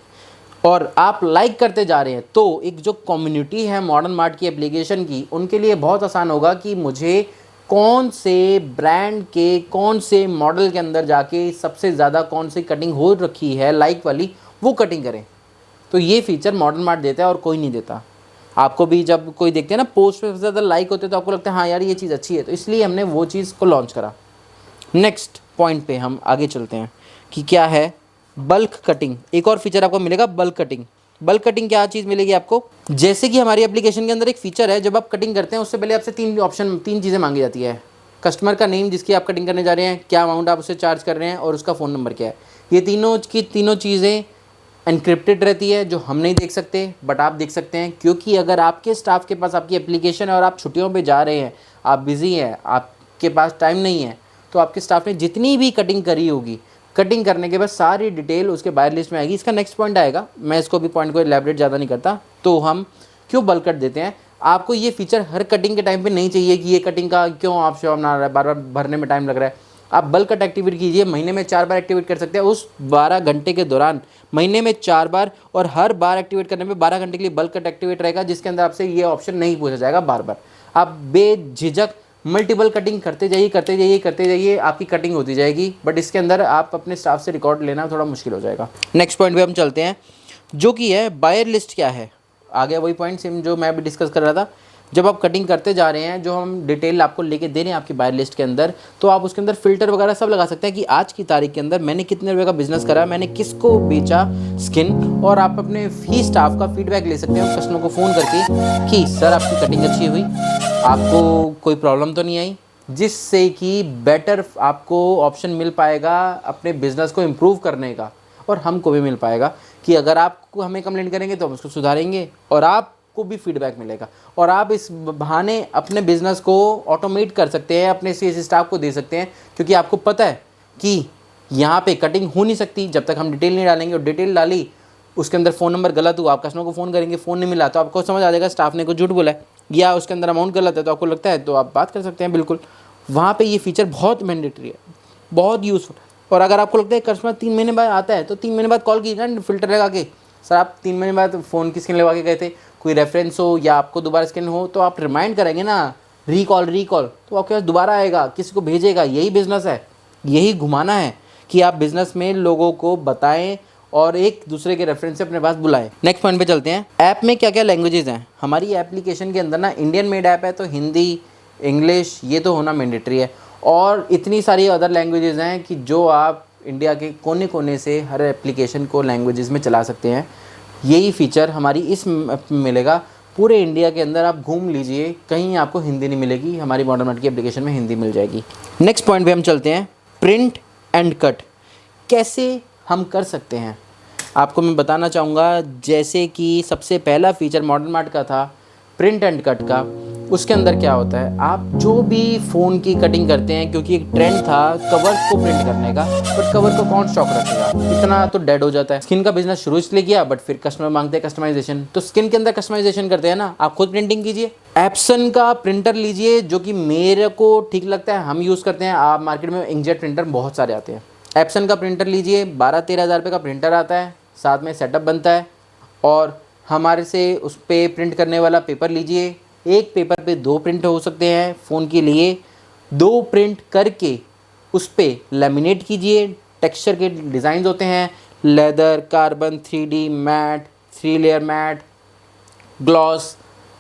और आप लाइक करते जा रहे हैं तो एक जो कम्युनिटी है मॉडर्न मार्ट की एप्लीकेशन की, उनके लिए बहुत आसान होगा कि मुझे कौन से ब्रांड के कौन से मॉडल के अंदर जाके सबसे ज़्यादा कौन सी कटिंग हो रखी है लाइक वाली, वो कटिंग करें। तो ये फीचर मॉडर्न मार्ट देता है और कोई नहीं देता। आपको भी जब कोई देखते हैं ना पोस्ट पे सबसे ज़्यादा लाइक होते हैं तो आपको लगता है हाँ यार ये चीज़ अच्छी है, तो इसलिए हमने वो चीज़ को लॉन्च करा। नेक्स्ट पॉइंट पे हम आगे चलते हैं कि क्या है बल्क कटिंग। एक और फीचर आपको मिलेगा बल्क कटिंग। बल्क कटिंग क्या चीज़ मिलेगी आपको? जैसे कि हमारी एप्लीकेशन के अंदर एक फीचर है, जब आप कटिंग करते हैं उससे पहले आपसे तीन चीज़ें मांगी जाती है। कस्टमर का नेम जिसकी आप कटिंग करने जा रहे हैं, क्या अमाउंट आप उससे चार्ज कर रहे हैं, और उसका फ़ोन नंबर क्या है। ये तीनों चीज़ें एनक्रिप्टेड रहती है जो हम नहीं देख सकते, बट आप देख सकते हैं, क्योंकि अगर आपके स्टाफ के पास आपकी एप्लीकेशन है और आप छुट्टियों पे जा रहे हैं, आप बिज़ी हैं, आपके पास टाइम नहीं है, तो आपके स्टाफ ने जितनी भी कटिंग करी होगी, कटिंग करने के बाद सारी डिटेल उसके बायर लिस्ट में आएगी। इसका नेक्स्ट पॉइंट आएगा, मैं इसको भी पॉइंट को एलैबोरेट ज़्यादा नहीं करता। तो हम क्यों बल्क कट देते हैं? आपको ये फीचर हर कटिंग के टाइम पे नहीं चाहिए कि ये कटिंग का क्यों आप शो ना रहा है, बार बार भरने में टाइम लग रहा है। आप बल्क कट एक्टिवेट कीजिए, महीने में 4 बार एक्टिवेट कर सकते हैं उस 12 घंटे के दौरान, महीने में 4 बार, और हर बार एक्टिवेट करने में 12 घंटे के लिए बल्क कट एक्टिवेट रहेगा, जिसके अंदर आपसे ये ऑप्शन नहीं पूछा जाएगा बार बार। आप बेझिझक मल्टीपल कटिंग करते जाइए करते जाइए करते जाइए, आपकी कटिंग होती जाएगी। बट इसके अंदर आप अपने स्टाफ से रिकॉर्ड लेना थोड़ा मुश्किल हो जाएगा। नेक्स्ट पॉइंट पे हम चलते हैं, जो कि है बायर लिस्ट क्या है। आ गया वही पॉइंट सेम जो मैं अभी डिस्कस कर रहा था। जब आप कटिंग करते जा रहे हैं, जो हम डिटेल आपको लेके दे रहे हैं आपकी बायर लिस्ट के अंदर, तो आप उसके अंदर फ़िल्टर वगैरह सब लगा सकते हैं कि आज की तारीख के अंदर मैंने कितने रुपये का बिजनेस करा, मैंने किसको बेचा स्किन। और आप अपने ही स्टाफ का फीडबैक ले सकते हैं कस्टमर को फ़ोन करके कि सर आपकी कटिंग अच्छी हुई, आपको कोई प्रॉब्लम तो नहीं आई, जिससे कि बेटर आपको ऑप्शन मिल पाएगा अपने बिज़नेस को इम्प्रूव करने का। और हमको भी मिल पाएगा कि अगर आपको हमें कंप्लेंट करेंगे तो हम उसको सुधारेंगे और आपको भी फीडबैक मिलेगा। और आप इस बहाने अपने बिज़नेस को ऑटोमेट कर सकते हैं, अपने सेल्स स्टाफ को दे सकते हैं, क्योंकि आपको पता है कि यहाँ पे कटिंग हो नहीं सकती जब तक हम डिटेल नहीं डालेंगे। और डिटेल डाली, उसके अंदर फ़ोन नंबर गलत हुआ, आप कस्टमर को फ़ोन करेंगे, फ़ोन नहीं मिला, तो आपको समझ आ जाएगा स्टाफ ने कुछ झूठ बोला है, या उसके अंदर अमाउंट गलत है, तो आपको लगता है तो आप बात कर सकते हैं बिल्कुल। वहाँ पे ये फीचर बहुत मैंडेटरी है, बहुत यूज़फुल। और अगर आपको लगता है कस्टमर 3 महीने बाद आता है, तो 3 महीने बाद कॉल कीजिए ना फ़िल्टर लगा के, सर आप 3 महीने बाद फ़ोन की स्क्रीन लगा के गए थे, कोई रेफरेंस हो या आपको दोबारा स्कैन हो, तो आप रिमाइंड करेंगे ना, रिकॉल, तो आपके पास दोबारा आएगा, किसी को भेजेगा। यही बिज़नेस है, यही घुमाना है कि आप बिज़नेस में लोगों को बताएं और एक दूसरे के रेफरेंस से अपने पास बुलाएं। नेक्स्ट पॉइंट पे चलते हैं, ऐप में क्या क्या लैंग्वेजेस हैं। हमारी एप्लीकेशन के अंदर ना इंडियन मेड ऐप है, तो हिंदी, इंग्लिश ये तो होना मैंडेटरी है। और इतनी सारी अदर लैंग्वेजेस हैं कि जो आप इंडिया के कोने कोने से हर एप्लीकेशन को लैंग्वेजेस में चला सकते हैं। यही फ़ीचर हमारी इस ऐप में मिलेगा। पूरे इंडिया के अंदर आप घूम लीजिए, कहीं आपको हिंदी नहीं मिलेगी, हमारी मॉडर्न मार्ट की एप्लीकेशन में हिंदी मिल जाएगी। नेक्स्ट पॉइंट पे हम चलते हैं, प्रिंट एंड कट कैसे हम कर सकते हैं। आपको मैं बताना चाहूँगा, जैसे कि सबसे पहला फ़ीचर मॉडर्न मार्ट का था प्रिंट एंड कट का। उसके अंदर क्या होता है, आप जो भी फ़ोन की कटिंग करते हैं, क्योंकि एक ट्रेंड था कवर को प्रिंट करने का, बट कवर को कौन स्टॉक रखेगा, इतना तो डेड हो जाता है। स्किन का बिजनेस शुरू इसलिए किया, बट फिर कस्टमर मांगते हैं कस्टमाइजेशन, तो स्किन के अंदर कस्टमाइजेशन करते हैं ना, आप खुद प्रिंटिंग कीजिए। एप्सन का प्रिंटर लीजिए, जो कि मेरे को ठीक लगता है, हम यूज़ करते हैं। आप मार्केट में इंकजेट प्रिंटर बहुत सारे आते हैं, एप्सन का प्रिंटर लीजिए, 12-13 हज़ार रुपये का प्रिंटर आता है, साथ में सेटअप बनता है। और हमारे से उस पर प्रिंट करने वाला पेपर लीजिए, एक पेपर पे 2 प्रिंट हो सकते हैं। फ़ोन के लिए 2 प्रिंट करके उस पर लैमिनेट कीजिए। टेक्सचर के डिज़ाइन होते हैं, leather, carbon, 3D matte, 3 layer matte, gloss,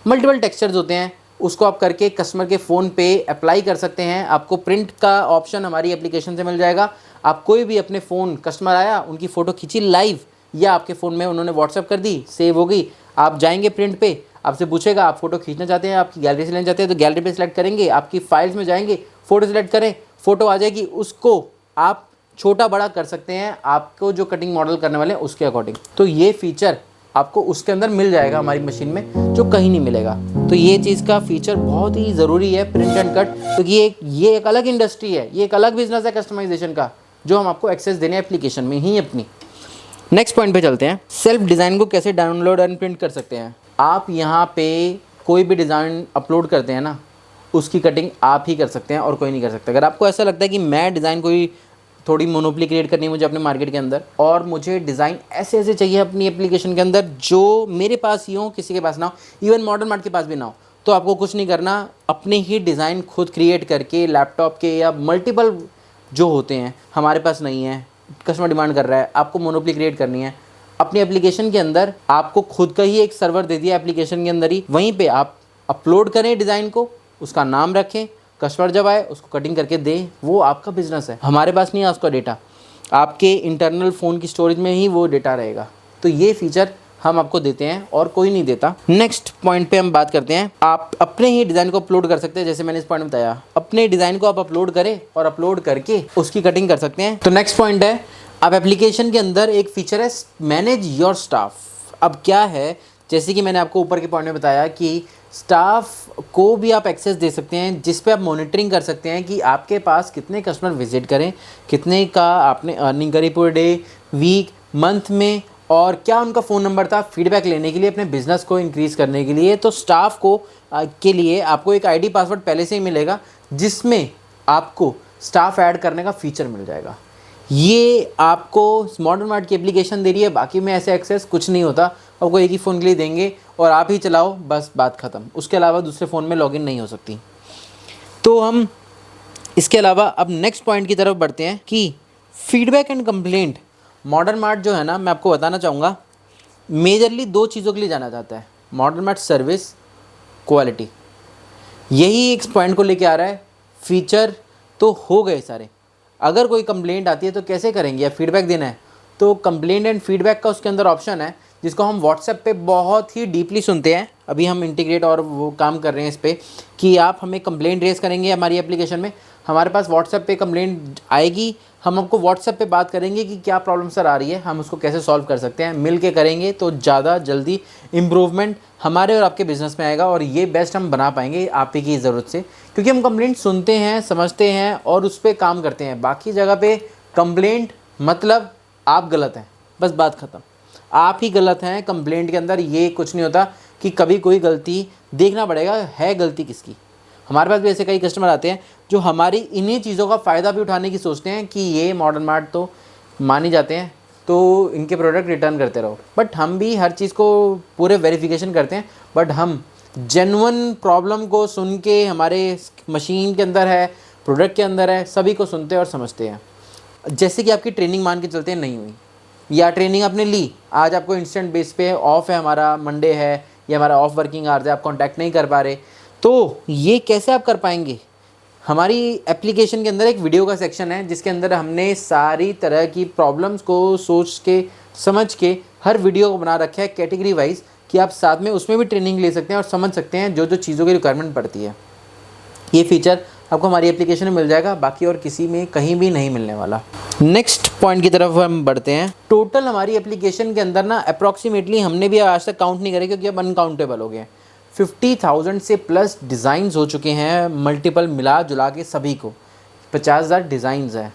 multiple textures होते हैं। उसको आप करके कस्टमर के फ़ोन पे अप्लाई कर सकते हैं। आपको प्रिंट का ऑप्शन हमारी एप्लीकेशन से मिल जाएगा। आप कोई भी अपने फ़ोन, कस्टमर आया, उनकी फ़ोटो खींची लाइव, या आपके फ़ोन में उन्होंने व्हाट्सअप कर दी, सेव हो गई, आप जाएंगे प्रिंट पे, आपसे पूछेगा आप फ़ोटो खींचना चाहते हैं, आपकी गैलरी से लेना चाहते हैं, तो गैलरी पे सिलेक्ट करेंगे, आपकी फाइल्स में जाएंगे, फ़ोटो सिलेक्ट करें, फ़ोटो आ जाएगी, उसको आप छोटा बड़ा कर सकते हैं आपको जो कटिंग मॉडल करने वाले हैं उसके अकॉर्डिंग। तो ये फीचर आपको उसके अंदर मिल जाएगा हमारी मशीन में, जो कहीं नहीं मिलेगा। तो ये चीज़ का फीचर बहुत ही ज़रूरी है, प्रिंट एंड कट, क्योंकि ये एक अलग इंडस्ट्री है, ये एक अलग बिजनेस है कस्टमाइजेशन का, जो हम आपको एक्सेस देने एप्लीकेशन में ही अपनी। नेक्स्ट पॉइंट पे चलते हैं, सेल्फ डिज़ाइन को कैसे डाउनलोड एंड प्रिंट कर सकते हैं। आप यहाँ पे कोई भी डिज़ाइन अपलोड करते हैं ना, उसकी कटिंग आप ही कर सकते हैं और कोई नहीं कर सकता। अगर आपको ऐसा लगता है कि मैं डिज़ाइन कोई थोड़ी मोनोपोली क्रिएट करनी है मुझे अपने मार्केट के अंदर, और मुझे डिज़ाइन ऐसे ऐसे चाहिए अपनी एप्लीकेशन के अंदर जो मेरे पास ही हो, किसी के पास ना हो, इवन मॉडर्न मार्ट के पास भी ना हो, तो आपको कुछ नहीं करना, अपने ही डिज़ाइन खुद क्रिएट करके लैपटॉप के या मल्टीपल जो होते हैं, हमारे पास नहीं है, कस्टमर डिमांड कर रहा है, आपको मोनोपोली क्रिएट करनी है अपनी एप्लीकेशन के अंदर, आपको खुद का ही एक सर्वर दे दिया एप्लीकेशन के अंदर ही, वहीं पे आप अपलोड करें डिज़ाइन को, उसका नाम रखें, कस्टमर जब आए उसको कटिंग करके दे, वो आपका बिजनेस है। हमारे पास नहीं है उसका डेटा, आपके इंटरनल फ़ोन की स्टोरेज में ही वो डेटा रहेगा। तो ये फीचर हम आपको देते हैं और कोई नहीं देता। नेक्स्ट पॉइंट पे हम बात करते हैं, आप अपने ही डिज़ाइन को अपलोड कर सकते हैं। जैसे मैंने इस पॉइंट में बताया, अपने डिज़ाइन को आप अपलोड करें और अपलोड करके उसकी कटिंग कर सकते हैं। तो नेक्स्ट पॉइंट है, अब एप्लीकेशन के अंदर एक फीचर है मैनेज योर स्टाफ। अब क्या है, जैसे कि मैंने आपको ऊपर के पॉइंट में बताया कि स्टाफ को भी आप एक्सेस दे सकते हैं, जिस पे आप मॉनिटरिंग कर सकते हैं कि आपके पास कितने कस्टमर विजिट करें, कितने का आपने अर्निंग करी पर डे, वीक, मंथ में, और क्या उनका फ़ोन नंबर था, फीडबैक लेने के लिए, अपने बिज़नेस को इंक्रीज़ करने के लिए। तो स्टाफ को के लिए आपको एक आईडी पासवर्ड पहले से ही मिलेगा, जिसमें आपको स्टाफ ऐड करने का फ़ीचर मिल जाएगा। ये आपको मॉडर्न मार्ट की एप्लीकेशन दे रही है, बाकी में ऐसे एक्सेस कुछ नहीं होता। आपको एक ही फ़ोन के लिए देंगे और आप ही चलाओ, बस बात ख़त्म। उसके अलावा दूसरे फ़ोन में लॉगिन नहीं हो सकती। तो हम इसके अलावा अब नेक्स्ट पॉइंट की तरफ बढ़ते हैं कि feedback and complaint. Modern mart जो है ना, मैं आपको बताना चाहूँगा, मेजरली 2 चीज़ों के लिए जाना जाता है। मॉडर्न मार्ट सर्विस, क्वालिटी, यही एक पॉइंट को लेके आ रहा है। फीचर तो हो गए सारे, अगर कोई कंप्लेंट आती है तो कैसे करेंगे, या फीडबैक देना है तो कंप्लेंट एंड फीडबैक का उसके अंदर ऑप्शन है, जिसको हम व्हाट्सएप पे बहुत ही डीपली सुनते हैं। अभी हम इंटीग्रेट और वो काम कर रहे हैं इस पर कि आप हमें कंप्लेंट रेज़ करेंगे हमारी एप्लीकेशन में, हमारे पास व्हाट्सएप पे कंप्लेंट आएगी, हम आपको व्हाट्सएप पे बात करेंगे कि क्या प्रॉब्लम सर आ रही है, हम उसको कैसे सॉल्व कर सकते हैं। मिल के करेंगे तो ज़्यादा जल्दी इम्प्रूवमेंट हमारे और आपके बिज़नेस में आएगा, और ये बेस्ट हम बना पाएंगे आप ही की ज़रूरत से, क्योंकि हम कंप्लेंट सुनते हैं, समझते हैं और उस पर काम करते हैं। बाकी जगह पे कंप्लेंट मतलब आप गलत हैं, बस बात ख़त्म, आप ही गलत हैं। कंप्लेंट के अंदर ये कुछ नहीं होता कि कभी कोई गलती, देखना पड़ेगा है गलती किसकी। हमारे पास भी ऐसे कई कस्टमर आते हैं जो हमारी इन्हीं चीज़ों का फ़ायदा भी उठाने की सोचते हैं कि ये मॉडर्न मार्ट तो मान ही जाते हैं तो इनके प्रोडक्ट रिटर्न करते रहो। बट हम भी हर चीज़ को पूरे वेरिफिकेशन करते हैं, बट हम जेन्युइन प्रॉब्लम को सुन के, हमारे मशीन के अंदर है, प्रोडक्ट के अंदर है, सभी को सुनते हैं और समझते हैं। जैसे कि आपकी ट्रेनिंग मान के चलते हैं नहीं हुई, या ट्रेनिंग आपने ली, आज आपको इंस्टेंट बेस पे ऑफ है, हमारा मंडे है या हमारा ऑफ वर्किंग आवर्स है, आप कांटेक्ट नहीं कर पा रहे, तो ये कैसे आप कर पाएंगे। हमारी एप्लीकेशन के अंदर एक वीडियो का सेक्शन है जिसके अंदर हमने सारी तरह की प्रॉब्लम्स को सोच के समझ के हर वीडियो को बना रखा है कैटेगरी वाइज, कि आप साथ में उसमें भी ट्रेनिंग ले सकते हैं और समझ सकते हैं जो जो चीज़ों की रिक्वायरमेंट पड़ती है। ये फीचर आपको हमारी एप्लीकेशन में मिल जाएगा, बाकी और किसी में कहीं भी नहीं मिलने वाला। नेक्स्ट पॉइंट की तरफ हम बढ़ते हैं। टोटल हमारी एप्लीकेशन के अंदर ना अप्रॉक्सीमेटली, हमने भी आज तक काउंट नहीं करे क्योंकि अब अनकाउंटेबल हो गए, 50,000 से प्लस डिज़ाइंस हो चुके हैं, मल्टीपल मिला जुला के सभी को 50,000 डिज़ाइंस हैं।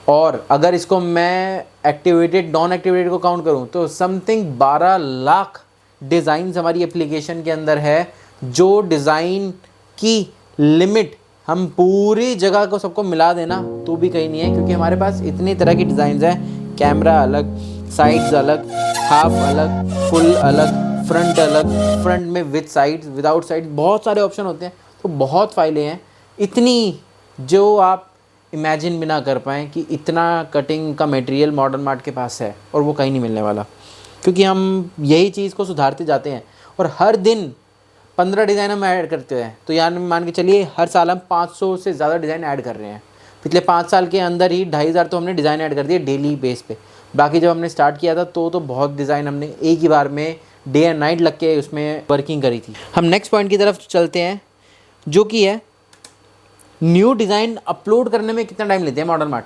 और अगर इसको मैं एक्टिवेटेड नॉन एक्टिवेटेड को काउंट करूं तो समथिंग 12 लाख डिज़ाइंस हमारी एप्लीकेशन के अंदर है, जो डिज़ाइन की लिमिट हम पूरी जगह को सबको मिला देना तो भी कहीं नहीं है, क्योंकि हमारे पास इतनी तरह की डिज़ाइंस हैं। कैमरा अलग, साइड्स अलग, हाफ अलग, फुल अलग, फ्रंट अलग, फ्रंट में विद साइड्स, विदाउट साइड्स, बहुत सारे ऑप्शन होते हैं। तो बहुत फाइलें हैं, इतनी जो आप इमेजिन भी ना कर पाएँ कि इतना कटिंग का मटेरियल मॉडर्न मार्ट के पास है, और वो कहीं नहीं मिलने वाला, क्योंकि हम यही चीज़ को सुधारते जाते हैं और हर दिन 15 डिज़ाइन हम ऐड करते हैं। तो यार मान के चलिए हर साल हम 500 से ज़्यादा डिज़ाइन ऐड कर रहे हैं। पिछले 5 साल के अंदर ही 2,500 तो हमने डिज़ाइन ऐड कर दिए डेली बेस पे। बाकी जब हमने स्टार्ट किया था तो बहुत डिज़ाइन हमने एक ही बार में डे एंड नाइट लग के उसमें वर्किंग करी थी। हम नेक्स्ट पॉइंट की तरफ चलते हैं, जो कि है न्यू डिज़ाइन अपलोड करने में कितना टाइम लेते हैं मॉडर्न मार्ट।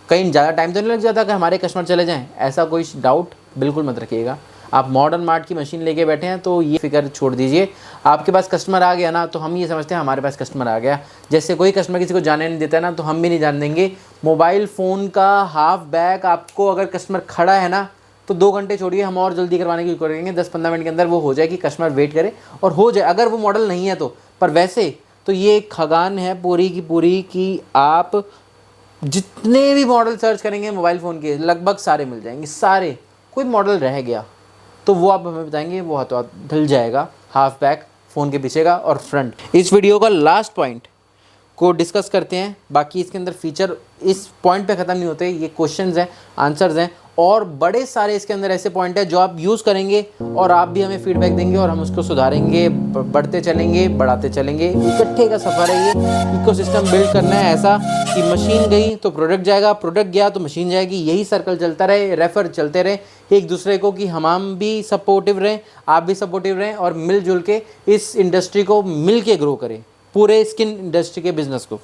कहीं ज़्यादा टाइम तो नहीं लग जाता कि हमारे कस्टमर चले जाएँ, ऐसा कोई डाउट बिल्कुल मत रखिएगा। आप मॉडर्न मार्ट की मशीन लेके बैठे हैं तो ये फिक्र छोड़ दीजिए, आपके पास कस्टमर आ गया ना तो हम ये समझते हैं हमारे पास कस्टमर आ गया। जैसे कोई कस्टमर किसी को जाने नहीं देता है ना, तो हम भी नहीं जान देंगे। मोबाइल फ़ोन का हाफ बैक आपको अगर कस्टमर खड़ा है ना तो 2 घंटे छोड़िए, हम और जल्दी करवाने की करेंगे, 10-15 मिनट के अंदर वो हो जाए कि कस्टमर वेट करे और हो जाए, अगर वो मॉडल नहीं है तो। पर वैसे तो ये खगान है पूरी की पूरी कि आप जितने भी मॉडल सर्च करेंगे मोबाइल फ़ोन के लगभग सारे मिल जाएंगे, सारे। कोई मॉडल रह गया तो वो आप हमें बताएंगे, वो हाथों हाथ ढल जाएगा, हाफ बैक फ़ोन के पीछे का और फ्रंट। इस वीडियो का लास्ट पॉइंट को डिस्कस करते हैं। बाकी इसके अंदर फीचर इस पॉइंट पे ख़त्म नहीं होते, ये क्वेश्चंस हैं, आंसर्स हैं, और बड़े सारे इसके अंदर ऐसे पॉइंट है जो आप यूज़ करेंगे और आप भी हमें फीडबैक देंगे और हम उसको सुधारेंगे, बढ़ते चलेंगे, बढ़ाते चलेंगे। इकट्ठे का सफ़र है ये, इकोसिस्टम बिल्ड करना है ऐसा कि मशीन गई तो प्रोडक्ट जाएगा, प्रोडक्ट गया तो मशीन जाएगी, यही सर्कल चलता रहे, रेफर चलते रहे एक दूसरे को, कि हम भी सपोर्टिव रहें, आप भी सपोर्टिव रहें और मिलजुल के इस इंडस्ट्री को मिल के ग्रो करें, पूरे स्किन इंडस्ट्री के बिज़नेस को।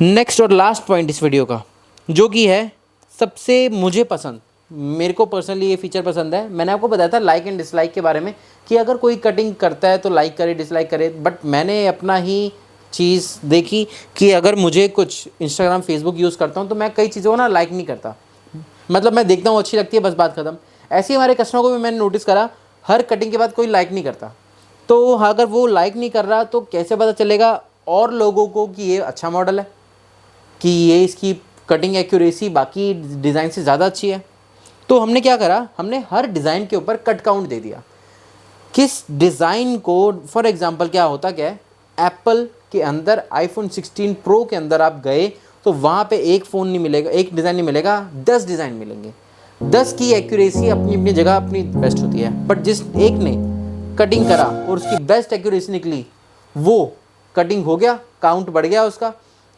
नेक्स्ट और लास्ट पॉइंट इस वीडियो का, जो कि है सबसे मुझे पसंद, मेरे को पर्सनली ये फीचर पसंद है। मैंने आपको बताया था लाइक एंड डिसलाइक के बारे में कि अगर कोई कटिंग करता है तो लाइक करे, डिसलाइक करे, बट मैंने अपना ही चीज़ देखी कि अगर मुझे कुछ इंस्टाग्राम फेसबुक यूज़ करता हूँ तो मैं कई चीज़ों को ना लाइक नहीं करता, मतलब मैं देखता हूँ अच्छी लगती है, बस बात ख़त्म। ऐसे ही हमारे कस्टमर को भी मैंने नोटिस करा, हर कटिंग के बाद कोई लाइक नहीं करता। तो अगर वो लाइक नहीं कर रहा तो कैसे पता चलेगा और लोगों को कि ये अच्छा मॉडल है, कि ये इसकी कटिंग एक्यूरेसी बाकी डिज़ाइन से ज़्यादा अच्छी है। तो हमने क्या करा, हमने हर डिज़ाइन के ऊपर कट काउंट दे दिया, किस डिज़ाइन को, फॉर एग्जांपल क्या होता क्या है, एप्पल के अंदर आईफोन 16 प्रो के अंदर आप गए तो वहाँ पे एक फ़ोन नहीं मिलेगा, एक डिज़ाइन नहीं मिलेगा, 10 डिज़ाइन मिलेंगे। 10 की एक्यूरेसी अपनी अपनी जगह अपनी बेस्ट होती है, बट जिस एक ने कटिंग करा और उसकी बेस्ट एक्यूरेसी निकली, वो कटिंग हो गया, काउंट बढ़ गया उसका।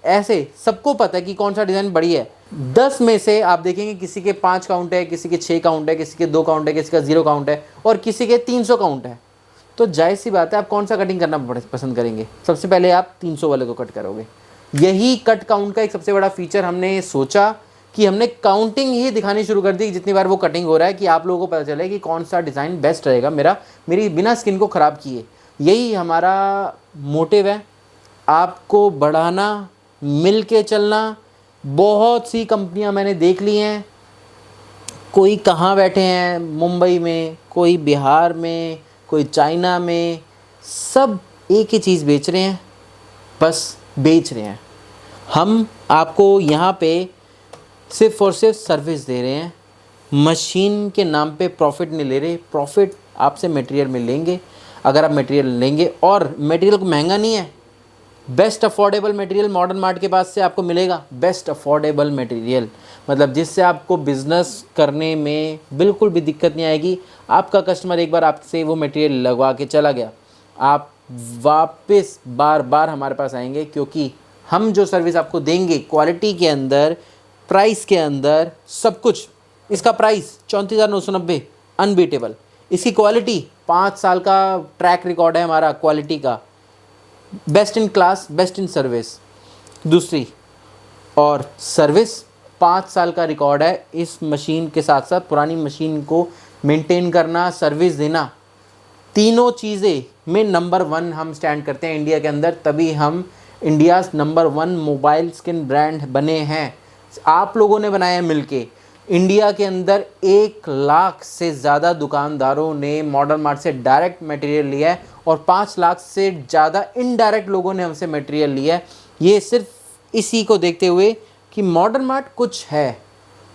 ऐसे सबको पता है कि कौन सा डिज़ाइन बढ़िया है। 10 में से आप देखेंगे किसी के 5 काउंट है, किसी के 6 काउंट है, किसी के 2 काउंट है, किसी का 0 काउंट है और किसी के 300 काउंट है। तो जाहिर सी बात है आप कौन सा कटिंग करना पसंद करेंगे? सबसे पहले आप 300 वाले को कट करोगे। यही कट काउंट का एक सबसे बड़ा फीचर हमने सोचा कि हमने काउंटिंग ही दिखानी शुरू कर दी जितनी बार वो कटिंग हो रहा है, कि आप लोगों को पता चले कि कौन सा डिज़ाइन बेस्ट रहेगा मेरी बिना स्किन को ख़राब किए। यही हमारा मोटिव है, आपको बढ़ाना, मिल के चलना। बहुत सी कंपनियां मैंने देख ली हैं, कोई कहाँ बैठे हैं, मुंबई में, कोई बिहार में, कोई चाइना में, सब एक ही चीज़ बेच रहे हैं, बस बेच रहे हैं। हम आपको यहाँ पे सिर्फ़ और सिर्फ सर्विस दे रहे हैं, मशीन के नाम पे प्रॉफिट नहीं ले रहे। प्रॉफिट आपसे मटेरियल में लेंगे, अगर आप मटेरियल लेंगे, और मटेरियल को महंगा नहीं है, best affordable material modern mart के पास से आपको मिलेगा। बेस्ट अफोर्डेबल मटेरियल मतलब जिससे आपको बिज़नेस करने में बिल्कुल भी दिक्कत नहीं आएगी। आपका कस्टमर एक बार आपसे वो मटेरियल लगवा के चला गया, आप वापस बार बार हमारे पास आएंगे, क्योंकि हम जो सर्विस आपको देंगे क्वालिटी के अंदर, प्राइस के अंदर, सब कुछ। इसका प्राइस 34,990 अनबीटेबल। इसकी क्वालिटी 5 साल का ट्रैक रिकॉर्ड है हमारा क्वालिटी का, best in class, best in service. दूसरी और सर्विस 5 साल का रिकॉर्ड है इस मशीन के साथ साथ पुरानी मशीन को मेंटेन करना, सर्विस देना, तीनों चीज़ें में नंबर 1 हम स्टैंड करते हैं इंडिया के अंदर। तभी हम India's number 1 mobile skin brand बने हैं। आप लोगों ने बनाया है मिलके। इंडिया के अंदर 1 लाख से ज़्यादा दुकानदारों ने मॉडर्न मार्ट से डायरेक्ट मटेरियल लिया है और 5 लाख से ज़्यादा इनडायरेक्ट लोगों ने हमसे मटेरियल लिया है। ये सिर्फ इसी को देखते हुए कि मॉडर्न मार्ट कुछ है,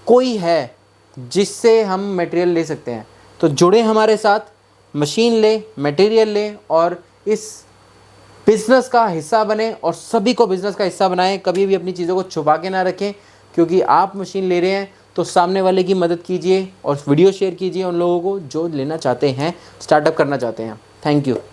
कोई है जिससे हम मटेरियल ले सकते हैं। तो जुड़े हमारे साथ, मशीन ले, मटेरियल ले और इस बिज़नेस का हिस्सा बने और सभी को बिज़नेस का हिस्सा बनाएं। कभी भी अपनी चीज़ों को छुपा के ना रखें, क्योंकि आप मशीन ले रहे हैं तो सामने वाले की मदद कीजिए और वीडियो शेयर कीजिए उन लोगों को जो लेना चाहते हैं, स्टार्टअप करना चाहते हैं। Thank you.